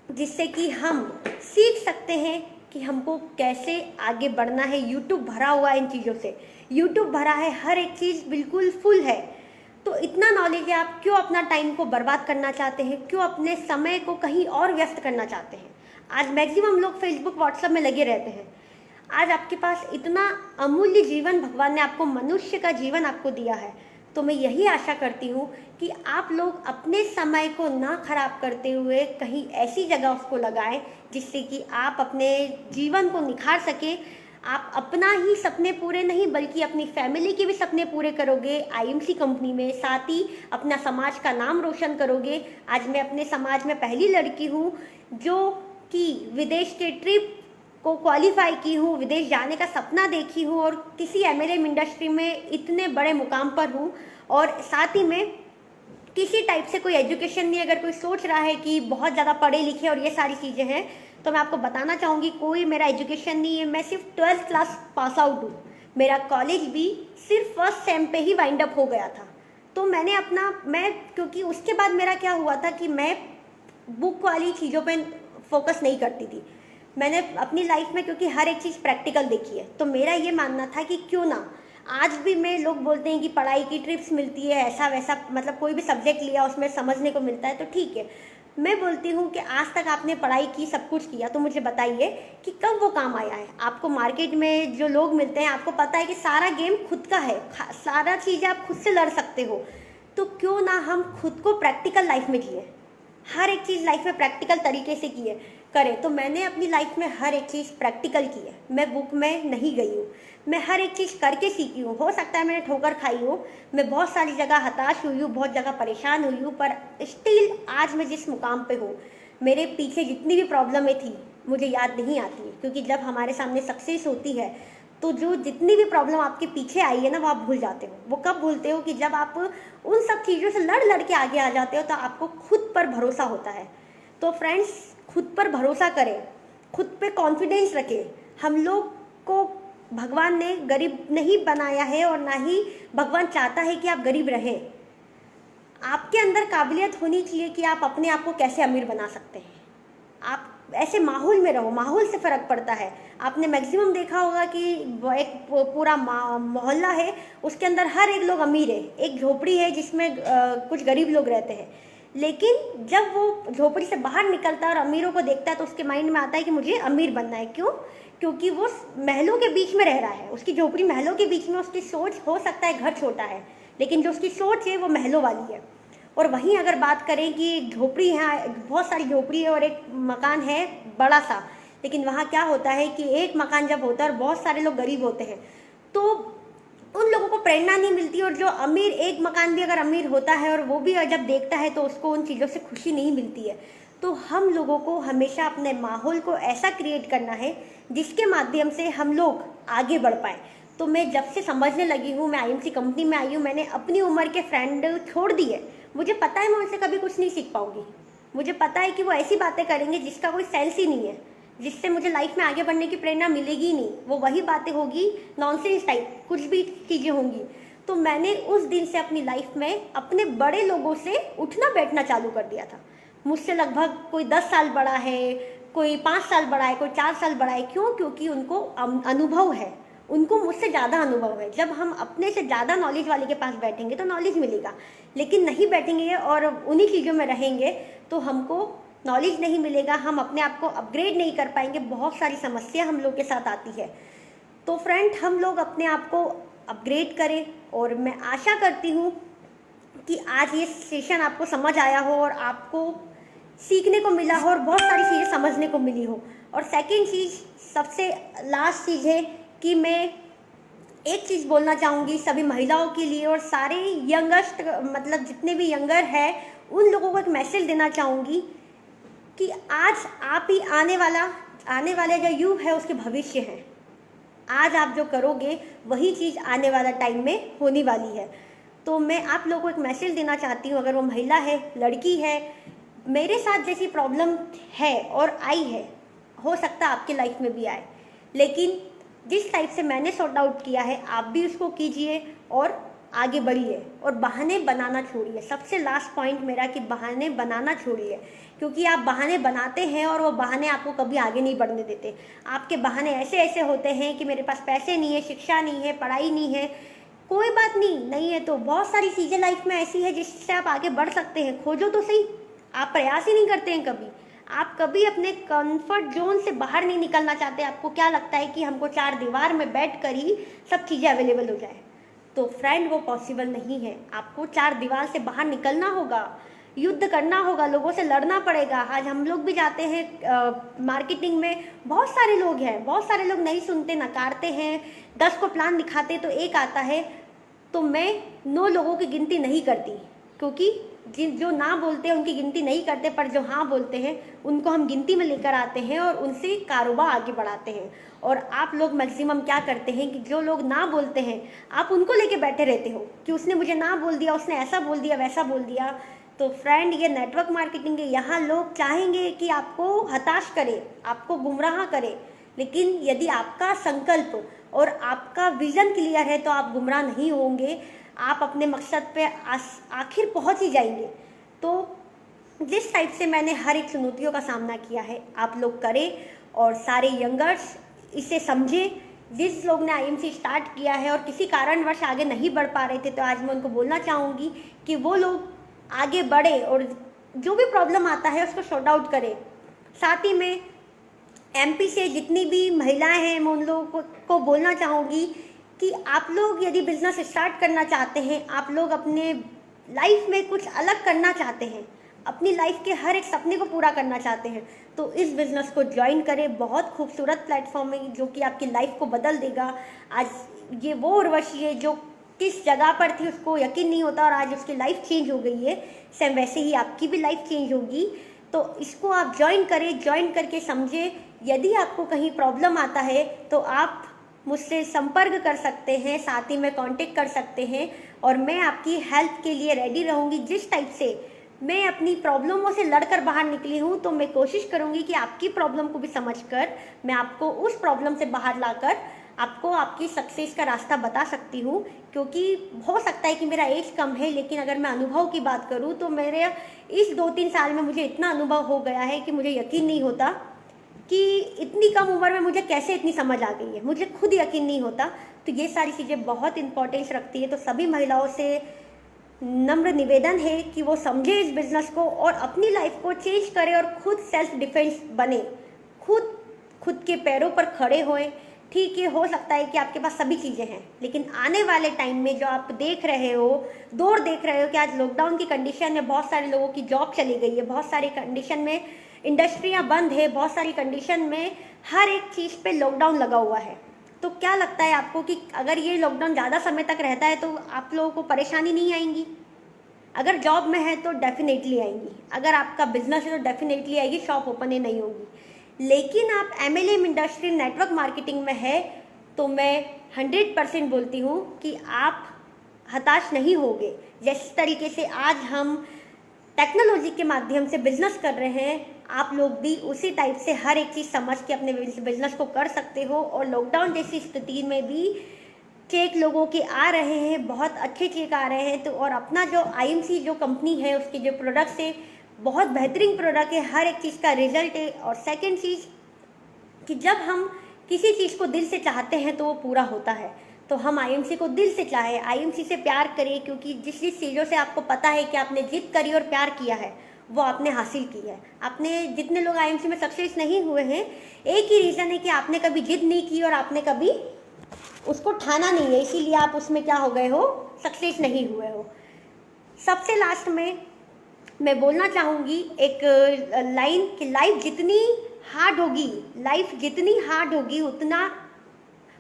जिससे कि हम सीख सकते हैं कि हमको कैसे आगे बढ़ना है। यूट्यूब भरा हुआ है इन चीज़ों से, यूट्यूब भरा है, हर एक चीज़ बिल्कुल फुल है। तो इतना नॉलेज है, आप क्यों अपना टाइम को बर्बाद करना चाहते हैं, क्यों अपने समय को कहीं और व्यस्त करना चाहते हैं। आज मैक्सिमम लोग फेसबुक व्हाट्सएप में लगे रहते हैं। आज आपके पास इतना अमूल्य जीवन भगवान ने आपको, मनुष्य का जीवन आपको दिया है, तो मैं यही आशा करती हूँ कि आप लोग अपने समय को ना खराब करते हुए कहीं ऐसी जगह उसको लगाएं जिससे कि आप अपने जीवन को निखार सके। आप अपना ही सपने पूरे नहीं बल्कि अपनी फैमिली के भी सपने पूरे करोगे आईएमसी कंपनी में, साथ ही अपना समाज का नाम रोशन करोगे। आज मैं अपने समाज में पहली लड़की हूँ जो कि विदेश के ट्रिप को क्वालिफाई की हूँ, विदेश जाने का सपना देखी हूँ और किसी एमएलएम इंडस्ट्री में इतने बड़े मुकाम पर हूँ। और साथ ही में किसी टाइप से कोई एजुकेशन नहीं, अगर कोई सोच रहा है कि बहुत ज़्यादा पढ़े लिखे और ये सारी चीज़ें हैं, तो मैं आपको बताना चाहूँगी कोई मेरा एजुकेशन नहीं है। मैं सिर्फ 12th क्लास पास आउट हूँ। मेरा कॉलेज भी सिर्फ फर्स्ट सेम पे ही वाइंड अप हो गया था। तो क्योंकि उसके बाद मेरा क्या हुआ था कि मैं बुक वाली चीज़ों पे फोकस नहीं करती थी। मैंने अपनी लाइफ में क्योंकि हर एक चीज़ प्रैक्टिकल देखी है, तो मेरा ये मानना था कि क्यों ना आज भी मैं, लोग बोलते हैं कि पढ़ाई की ट्रिप्स मिलती है, ऐसा वैसा, मतलब कोई भी सब्जेक्ट लिया उसमें समझने को मिलता है, तो ठीक है। मैं बोलती हूँ कि आज तक आपने पढ़ाई की, सब कुछ किया, तो मुझे बताइए कि कब वो काम आया है। आपको मार्केट में जो लोग मिलते हैं, आपको पता है कि सारा गेम खुद का है, सारा चीज़ें आप खुद से लड़ सकते हो, तो क्यों ना हम खुद को प्रैक्टिकल लाइफ में जिए, हर एक चीज़ लाइफ में प्रैक्टिकल तरीके से करें। तो मैंने अपनी लाइफ में हर एक चीज़ प्रैक्टिकल की है। मैं बुक में नहीं गई हूँ, मैं हर एक चीज़ करके सीखी हूँ। हो सकता है मैंने ठोकर खाई हो, मैं बहुत सारी जगह हताश हुई हूँ, बहुत जगह परेशान हुई हूँ, पर स्टिल आज मैं जिस मुकाम पे हूँ, मेरे पीछे जितनी भी प्रॉब्लमें थी मुझे याद नहीं आती है, क्योंकि जब हमारे सामने सक्सेस होती है तो जो जितनी भी प्रॉब्लम आपके पीछे आई है ना, वो आप भूल जाते हो। वो कब भूलते हो कि जब आप उन सब चीज़ों से लड़ के आगे आ जाते हो, तो आपको खुद पर भरोसा होता है। तो फ्रेंड्स, खुद पर भरोसा करें, खुद पे कॉन्फिडेंस रखें। हम लोग को भगवान ने गरीब नहीं बनाया है और ना ही भगवान चाहता है कि आप गरीब रहें। आपके अंदर काबिलियत होनी चाहिए कि आप अपने आप को कैसे अमीर बना सकते हैं। आप ऐसे माहौल में रहो, माहौल से फ़र्क पड़ता है। आपने मैक्सिमम देखा होगा कि एक पूरा मोहल्ला है, उसके अंदर हर एक लोग अमीर है, एक झोपड़ी है जिसमें कुछ गरीब लोग रहते हैं, लेकिन जब वो झोपड़ी से बाहर निकलता है और अमीरों को देखता है तो उसके माइंड में आता है कि मुझे अमीर बनना है। क्यों? क्योंकि वो महलों के बीच में रह रहा है, उसकी झोपड़ी महलों के बीच में, उसकी सोच, हो सकता है घर छोटा है, लेकिन जो उसकी सोच है वो महलों वाली है। और वहीं अगर बात करें कि झोपड़ी है, बहुत सारी झोपड़ी है और एक मकान है बड़ा सा, लेकिन वहाँ क्या होता है कि एक मकान जब होता है और बहुत सारे लोग गरीब होते हैं, तो उन लोगों को प्रेरणा नहीं मिलती। और जो अमीर, एक मकान भी अगर अमीर होता है और वो भी जब देखता है तो उसको उन चीज़ों से खुशी नहीं मिलती है। तो हम लोगों को हमेशा अपने माहौल को ऐसा क्रिएट करना है जिसके माध्यम से हम लोग आगे बढ़ पाएँ। तो मैं जब से समझने लगी हूँ, मैं आईएमसी कंपनी में आई हूँ, मैंने अपनी उम्र के फ्रेंड छोड़ दिए। मुझे पता है मैं उनसे कभी कुछ नहीं सीख पाऊंगी। मुझे पता है कि वो ऐसी बातें करेंगे जिसका कोई सेंस ही नहीं है, जिससे मुझे लाइफ में आगे बढ़ने की प्रेरणा मिलेगी नहीं। वो वही बातें होगी, नॉनसेंस टाइप कुछ भी चीज़ें होंगी। तो मैंने उस दिन से अपनी लाइफ में अपने बड़े लोगों से उठना बैठना चालू कर दिया था। मुझसे लगभग कोई 10 साल बड़ा है, कोई 5 साल बड़ा है, कोई 4 साल बड़ा है। क्यों? क्योंकि उनको अनुभव है, उनको मुझसे ज़्यादा अनुभव है। जब हम अपने से ज़्यादा नॉलेज वाले के पास बैठेंगे तो नॉलेज मिलेगा, लेकिन नहीं बैठेंगे और उन्हीं चीज़ों में रहेंगे तो हमको नॉलेज नहीं मिलेगा, हम अपने आप को अपग्रेड नहीं कर पाएंगे। बहुत सारी समस्या हम लोग के साथ आती है। तो फ्रेंड, हम लोग अपने आप को अपग्रेड करें, और मैं आशा करती हूँ कि आज ये सेशन आपको समझ आया हो और आपको सीखने को मिला हो और बहुत सारी चीज़ें समझने को मिली हो। और सेकंड चीज़, सबसे लास्ट चीज़ है कि मैं एक चीज़ बोलना चाहूँगी सभी महिलाओं के लिए और सारे यंगस्ट, मतलब जितने भी यंगर है उन लोगों को एक मैसेज देना चाहूँगी कि आज आप ही आने वाले जो युग है उसके भविष्य है। आज आप जो करोगे वही चीज़ आने वाला टाइम में होने वाली है। तो मैं आप लोगों को एक मैसेज देना चाहती हूँ, अगर वो महिला है, लड़की है, मेरे साथ जैसी प्रॉब्लम है और आई है, हो सकता है आपकी लाइफ में भी आए, लेकिन जिस टाइप से मैंने सॉर्ट आउट किया है आप भी उसको कीजिए और आगे बढ़िए और बहाने बनाना छोड़िए। सबसे लास्ट पॉइंट मेरा कि बहाने बनाना छोड़िए, क्योंकि आप बहाने बनाते हैं और वो बहाने आपको कभी आगे नहीं बढ़ने देते। आपके बहाने ऐसे ऐसे होते हैं कि मेरे पास पैसे नहीं है, शिक्षा नहीं है, पढ़ाई नहीं है। कोई बात नहीं है तो बहुत सारी चीज़ें लाइफ में ऐसी है जिससे आप आगे बढ़ सकते हैं। खोजो तो सही, आप प्रयास ही नहीं करते हैं कभी। आप कभी अपने कंफर्ट जोन से बाहर नहीं निकलना चाहते। आपको क्या लगता है कि हमको 4 दीवार में बैठ कर ही सब चीज़ें अवेलेबल हो जाए, तो फ्रेंड वो पॉसिबल नहीं है। आपको 4 दीवार से बाहर निकलना होगा, युद्ध करना होगा, लोगों से लड़ना पड़ेगा। आज हम लोग भी जाते हैं मार्केटिंग में, बहुत सारे लोग हैं, बहुत सारे लोग नहीं सुनते, नकारते हैं। 10 को प्लान दिखाते तो एक आता है। तो मैं 9 लोगों की गिनती नहीं करती, क्योंकि जो ना बोलते हैं उनकी गिनती नहीं करते, पर जो हाँ बोलते हैं उनको हम गिनती में लेकर आते हैं और उनसे कारोबार आगे बढ़ाते हैं। और आप लोग मैक्सिमम क्या करते हैं कि जो लोग ना बोलते हैं आप उनको लेके बैठे रहते हो कि उसने मुझे ना बोल दिया, उसने ऐसा बोल दिया, वैसा बोल दिया। तो फ्रेंड, ये नेटवर्क मार्केटिंग है, यहाँ लोग चाहेंगे कि आपको हताश करे, आपको गुमराह करे, लेकिन यदि आपका संकल्प और आपका विजन क्लियर है तो आप गुमराह नहीं होंगे, आप अपने मकसद पे आखिर पहुंच ही जाएंगे। तो जिस टाइप से मैंने हर एक चुनौतियों का सामना किया है आप लोग करें, और सारे यंगर्स इसे समझें। जिस लोग ने आईएमसी स्टार्ट किया है और किसी कारणवश आगे नहीं बढ़ पा रहे थे, तो आज मैं उनको बोलना चाहूँगी कि वो लोग आगे बढ़े और जो भी प्रॉब्लम आता है उसको सॉर्ट आउट करें। साथ ही में एमपी से जितनी भी महिलाएं हैं मैं उन लोगों को बोलना चाहूँगी कि आप लोग यदि बिजनेस स्टार्ट करना चाहते हैं, आप लोग अपने लाइफ में कुछ अलग करना चाहते हैं, अपनी लाइफ के हर एक सपने को पूरा करना चाहते हैं, तो इस बिज़नेस को ज्वाइन करें। बहुत खूबसूरत प्लेटफॉर्म है जो कि आपकी लाइफ को बदल देगा। आज ये वो उर्वशी है जो किस जगह पर थी उसको यकीन नहीं होता और आज उसकी लाइफ चेंज हो गई है। सेम वैसे ही आपकी भी लाइफ चेंज होगी। तो इसको आप ज्वाइन करें, ज्वाइन करके समझे। यदि आपको कहीं प्रॉब्लम आता है तो आप मुझसे संपर्क कर सकते हैं, साथ ही में कांटेक्ट कर सकते हैं और मैं आपकी हेल्प के लिए रेडी रहूँगी। जिस टाइप से मैं अपनी प्रॉब्लमों से लड़कर बाहर निकली हूँ, तो मैं कोशिश करूँगी कि आपकी प्रॉब्लम को भी समझकर मैं आपको उस प्रॉब्लम से बाहर लाकर आपको आपकी सक्सेस का रास्ता बता सकती हूँ। क्योंकि हो सकता है कि मेरा एज कम है, लेकिन अगर मैं अनुभव की बात करूँ तो मेरे इस 2-3 साल में मुझे इतना अनुभव हो गया है कि मुझे यकीन नहीं होता कि इतनी कम उम्र में मुझे कैसे इतनी समझ आ गई है, मुझे खुद यकीन नहीं होता। तो ये सारी चीज़ें बहुत इंपॉर्टेंस रखती है। तो सभी महिलाओं से नम्र निवेदन है कि वो समझे इस बिज़नेस को और अपनी लाइफ को चेंज करें और खुद सेल्फ डिफेंस बने, खुद के पैरों पर खड़े होएं। ठीक है, हो सकता है कि आपके पास सभी चीज़ें हैं, लेकिन आने वाले टाइम में जो आप देख रहे हो, दौर देख रहे हो कि आज लॉकडाउन की कंडीशन में बहुत सारे लोगों की जॉब चली गई है, बहुत सारी कंडीशन में इंडस्ट्रियां बंद है, बहुत सारी कंडीशन में हर एक चीज़ पे लॉकडाउन लगा हुआ है। तो क्या लगता है आपको कि अगर ये लॉकडाउन ज़्यादा समय तक रहता है तो आप लोगों को परेशानी नहीं आएंगी? अगर जॉब में है तो डेफिनेटली आएंगी, अगर आपका बिजनेस है तो डेफिनेटली आएगी, शॉप ओपन ही नहीं होगी। लेकिन आप MLM इंडस्ट्री नेटवर्क मार्केटिंग में है तो मैं 100% बोलती हूँ कि आप हताश नहीं होगे। जिस तरीके से आज हम टेक्नोलॉजी के माध्यम से बिजनेस कर रहे हैं, आप लोग भी उसी टाइप से हर एक चीज़ समझ के अपने बिजनेस को कर सकते हो और लॉकडाउन जैसी स्थिति में भी चेक लोगों के आ रहे हैं, बहुत अच्छे चेक आ रहे हैं। तो और अपना जो आईएमसी जो कंपनी है उसके जो प्रोडक्ट्स है बहुत बेहतरीन प्रोडक्ट है, हर एक चीज़ का रिजल्ट है। और सेकंड चीज़ कि जब हम किसी चीज़ को दिल से चाहते हैं तो वो पूरा होता है। तो हम आईएमसी को दिल से चाहें, आईएमसी से प्यार करें, क्योंकि जिस जिस चीज़ों से आपको पता है कि आपने जिद करी और प्यार किया है वो आपने हासिल की है। आपने जितने लोग आईएमसी में सक्सेस नहीं हुए हैं, एक ही रीज़न है कि आपने कभी जिद नहीं की और आपने कभी उसको ठाना नहीं है, इसीलिए आप उसमें क्या हो गए हो, सक्सेस नहीं हुए हो। सबसे लास्ट में मैं बोलना चाहूँगी एक लाइन कि लाइफ जितनी हार्ड होगी, लाइफ जितनी हार्ड होगी उतना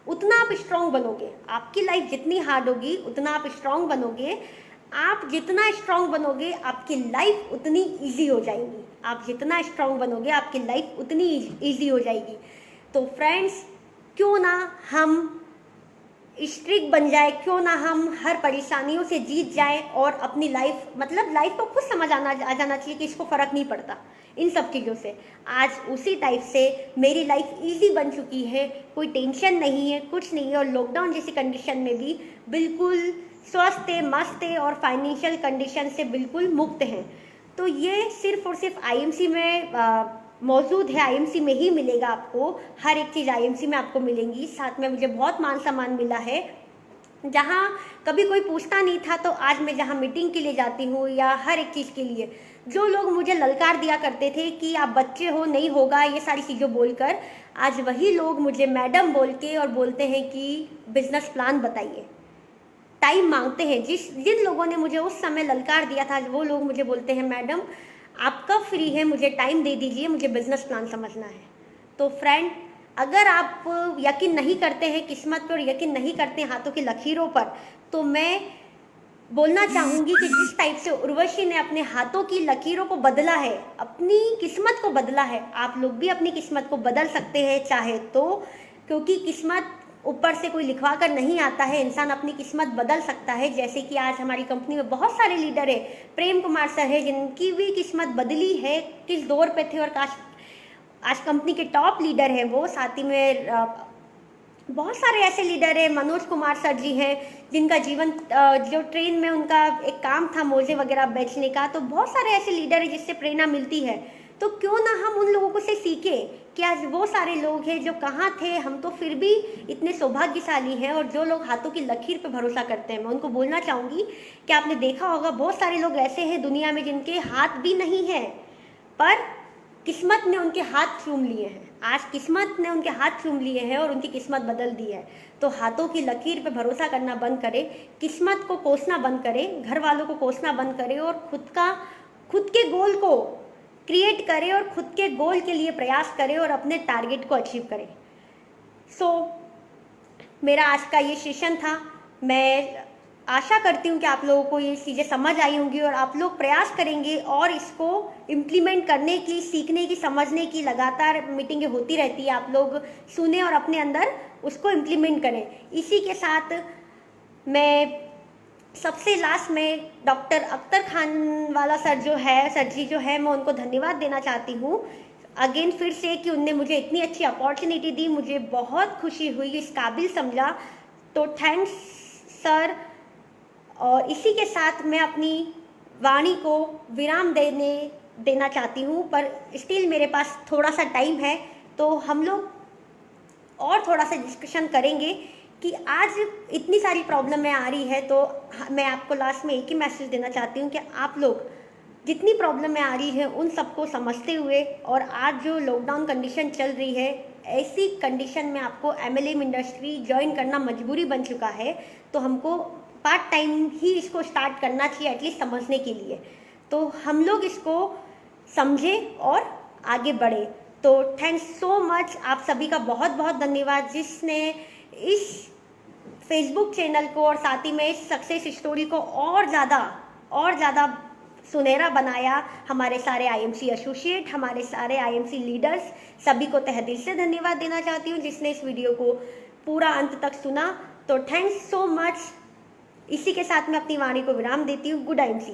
उतना आप स्ट्रांग बनोगे। आपकी लाइफ जितनी हार्ड होगी उतना आप स्ट्रांग बनोगे। आप जितना स्ट्रांग बनोगे आपकी लाइफ उतनी इजी हो जाएगी। आप जितना स्ट्रांग बनोगे आपकी लाइफ उतनी इजी हो जाएगी। तो फ्रेंड्स, क्यों ना हम स्ट्रिक बन जाए, क्यों ना हम हर परेशानियों से जीत जाए और अपनी लाइफ, मतलब लाइफ को खुद समझ आ जाना चाहिए कि इसको फ़र्क नहीं पड़ता इन सब चीज़ों से। आज उसी टाइप से मेरी लाइफ इजी बन चुकी है, कोई टेंशन नहीं है, कुछ नहीं है। और लॉकडाउन जैसी कंडीशन में भी बिल्कुल स्वस्थ है, मस्त है और फाइनेंशियल कंडीशन से बिल्कुल मुक्त हैं। तो ये सिर्फ और सिर्फ आईएमसी में मौजूद है, आईएमसी में ही मिलेगा आपको। हर एक चीज़ आईएमसी में आपको मिलेंगी। साथ में मुझे बहुत मान सम्मान मिला है, जहाँ कभी कोई पूछता नहीं था तो आज मैं जहाँ मीटिंग के लिए जाती हूँ या हर एक चीज़ के लिए, जो लोग मुझे ललकार दिया करते थे कि आप बच्चे हो, नहीं होगा, ये सारी चीज़ें बोलकर, आज वही लोग मुझे मैडम बोल के और बोलते हैं कि बिजनेस प्लान बताइए, टाइम मांगते हैं। जिन लोगों ने मुझे उस समय ललकार दिया था, वो लोग मुझे बोलते हैं मैडम आप कब फ्री है, मुझे टाइम दे दीजिए, मुझे बिजनेस प्लान समझना है। तो फ्रेंड, अगर आप यकीन नहीं करते हैं किस्मत पर, यकीन नहीं करते हैं हाथों की लकीरों पर, तो मैं बोलना चाहूँगी कि जिस टाइप से उर्वशी ने अपने हाथों की लकीरों को बदला है, अपनी किस्मत को बदला है, आप लोग भी अपनी किस्मत को बदल सकते हैं चाहे तो। क्योंकि किस्मत ऊपर से कोई लिखवा कर नहीं आता है, इंसान अपनी किस्मत बदल सकता है। जैसे कि आज हमारी कंपनी में बहुत सारे लीडर है, प्रेम कुमार सर है जिनकी भी किस्मत बदली है, किस दौर पे थे और आज कंपनी के टॉप लीडर है वो। साथ ही में बहुत सारे ऐसे लीडर है, मनोज कुमार सर जी हैं जिनका जीवन जो ट्रेन में उनका एक काम था मोजे वगैरह बेचने का। तो बहुत सारे ऐसे लीडर है जिससे प्रेरणा मिलती है। तो क्यों ना हम उन लोगों को से सीखें कि आज वो सारे लोग हैं जो कहाँ थे, हम तो फिर भी इतने सौभाग्यशाली हैं। और जो लोग हाथों की लकीर पे भरोसा करते हैं, मैं उनको बोलना चाहूँगी कि आपने देखा होगा बहुत सारे लोग ऐसे हैं दुनिया में जिनके हाथ भी नहीं हैं, पर किस्मत ने उनके हाथ चूम लिए हैं। आज किस्मत ने उनके हाथ चूम लिए हैं और उनकी किस्मत बदल दी है। तो हाथों की लकीर पे भरोसा करना बंद करें, किस्मत को कोसना बंद करें, घर वालों को कोसना बंद करें और खुद के गोल को क्रिएट करें और खुद के गोल के लिए प्रयास करें और अपने टारगेट को अचीव करें। मेरा आज का ये सेशन था। मैं आशा करती हूँ कि आप लोगों को ये चीज़ें समझ आई होंगी और आप लोग प्रयास करेंगे और इसको इम्प्लीमेंट करने की, सीखने की, समझने की लगातार मीटिंगें होती रहती है। आप लोग सुने और अपने अंदर उसको इम्प्लीमेंट करें। इसी के साथ मैं सबसे लास्ट में डॉक्टर अख्तर खान वाला सर जी जो है, मैं उनको धन्यवाद देना चाहती हूँ अगेन फिर से कि उनने मुझे इतनी अच्छी अपॉर्चुनिटी दी। मुझे बहुत खुशी हुई, इस काबिल समझा, तो थैंक्स सर। और इसी के साथ मैं अपनी वाणी को विराम देना चाहती हूँ, पर स्टिल मेरे पास थोड़ा सा टाइम है, तो हम लोग और थोड़ा सा डिस्कशन करेंगे कि आज इतनी सारी प्रॉब्लमें आ रही है। तो मैं आपको लास्ट में एक ही मैसेज देना चाहती हूँ कि आप लोग जितनी प्रॉब्लमें आ रही है उन सबको समझते हुए, और आज जो लॉकडाउन कंडीशन चल रही है, ऐसी कंडीशन में आपको एमएलएम इंडस्ट्री ज्वाइन करना मजबूरी बन चुका है। तो हमको पार्ट टाइम ही इसको स्टार्ट करना चाहिए, एटलीस्ट समझने के लिए। तो हम लोग इसको समझें और आगे बढ़े। तो थैंक्स सो मच, आप सभी का बहुत बहुत धन्यवाद जिसने इस फेसबुक चैनल को और साथ ही में इस सक्सेस स्टोरी को और ज़्यादा सुनहरा बनाया। हमारे सारे आईएमसी एसोसिएट, हमारे सारे आईएमसी लीडर्स, सभी को तहे दिल से धन्यवाद देना चाहती हूँ जिसने इस वीडियो को पूरा अंत तक सुना। तो थैंक्स सो मच। इसी के साथ मैं अपनी वाणी को विराम देती हूँ। Good IMC.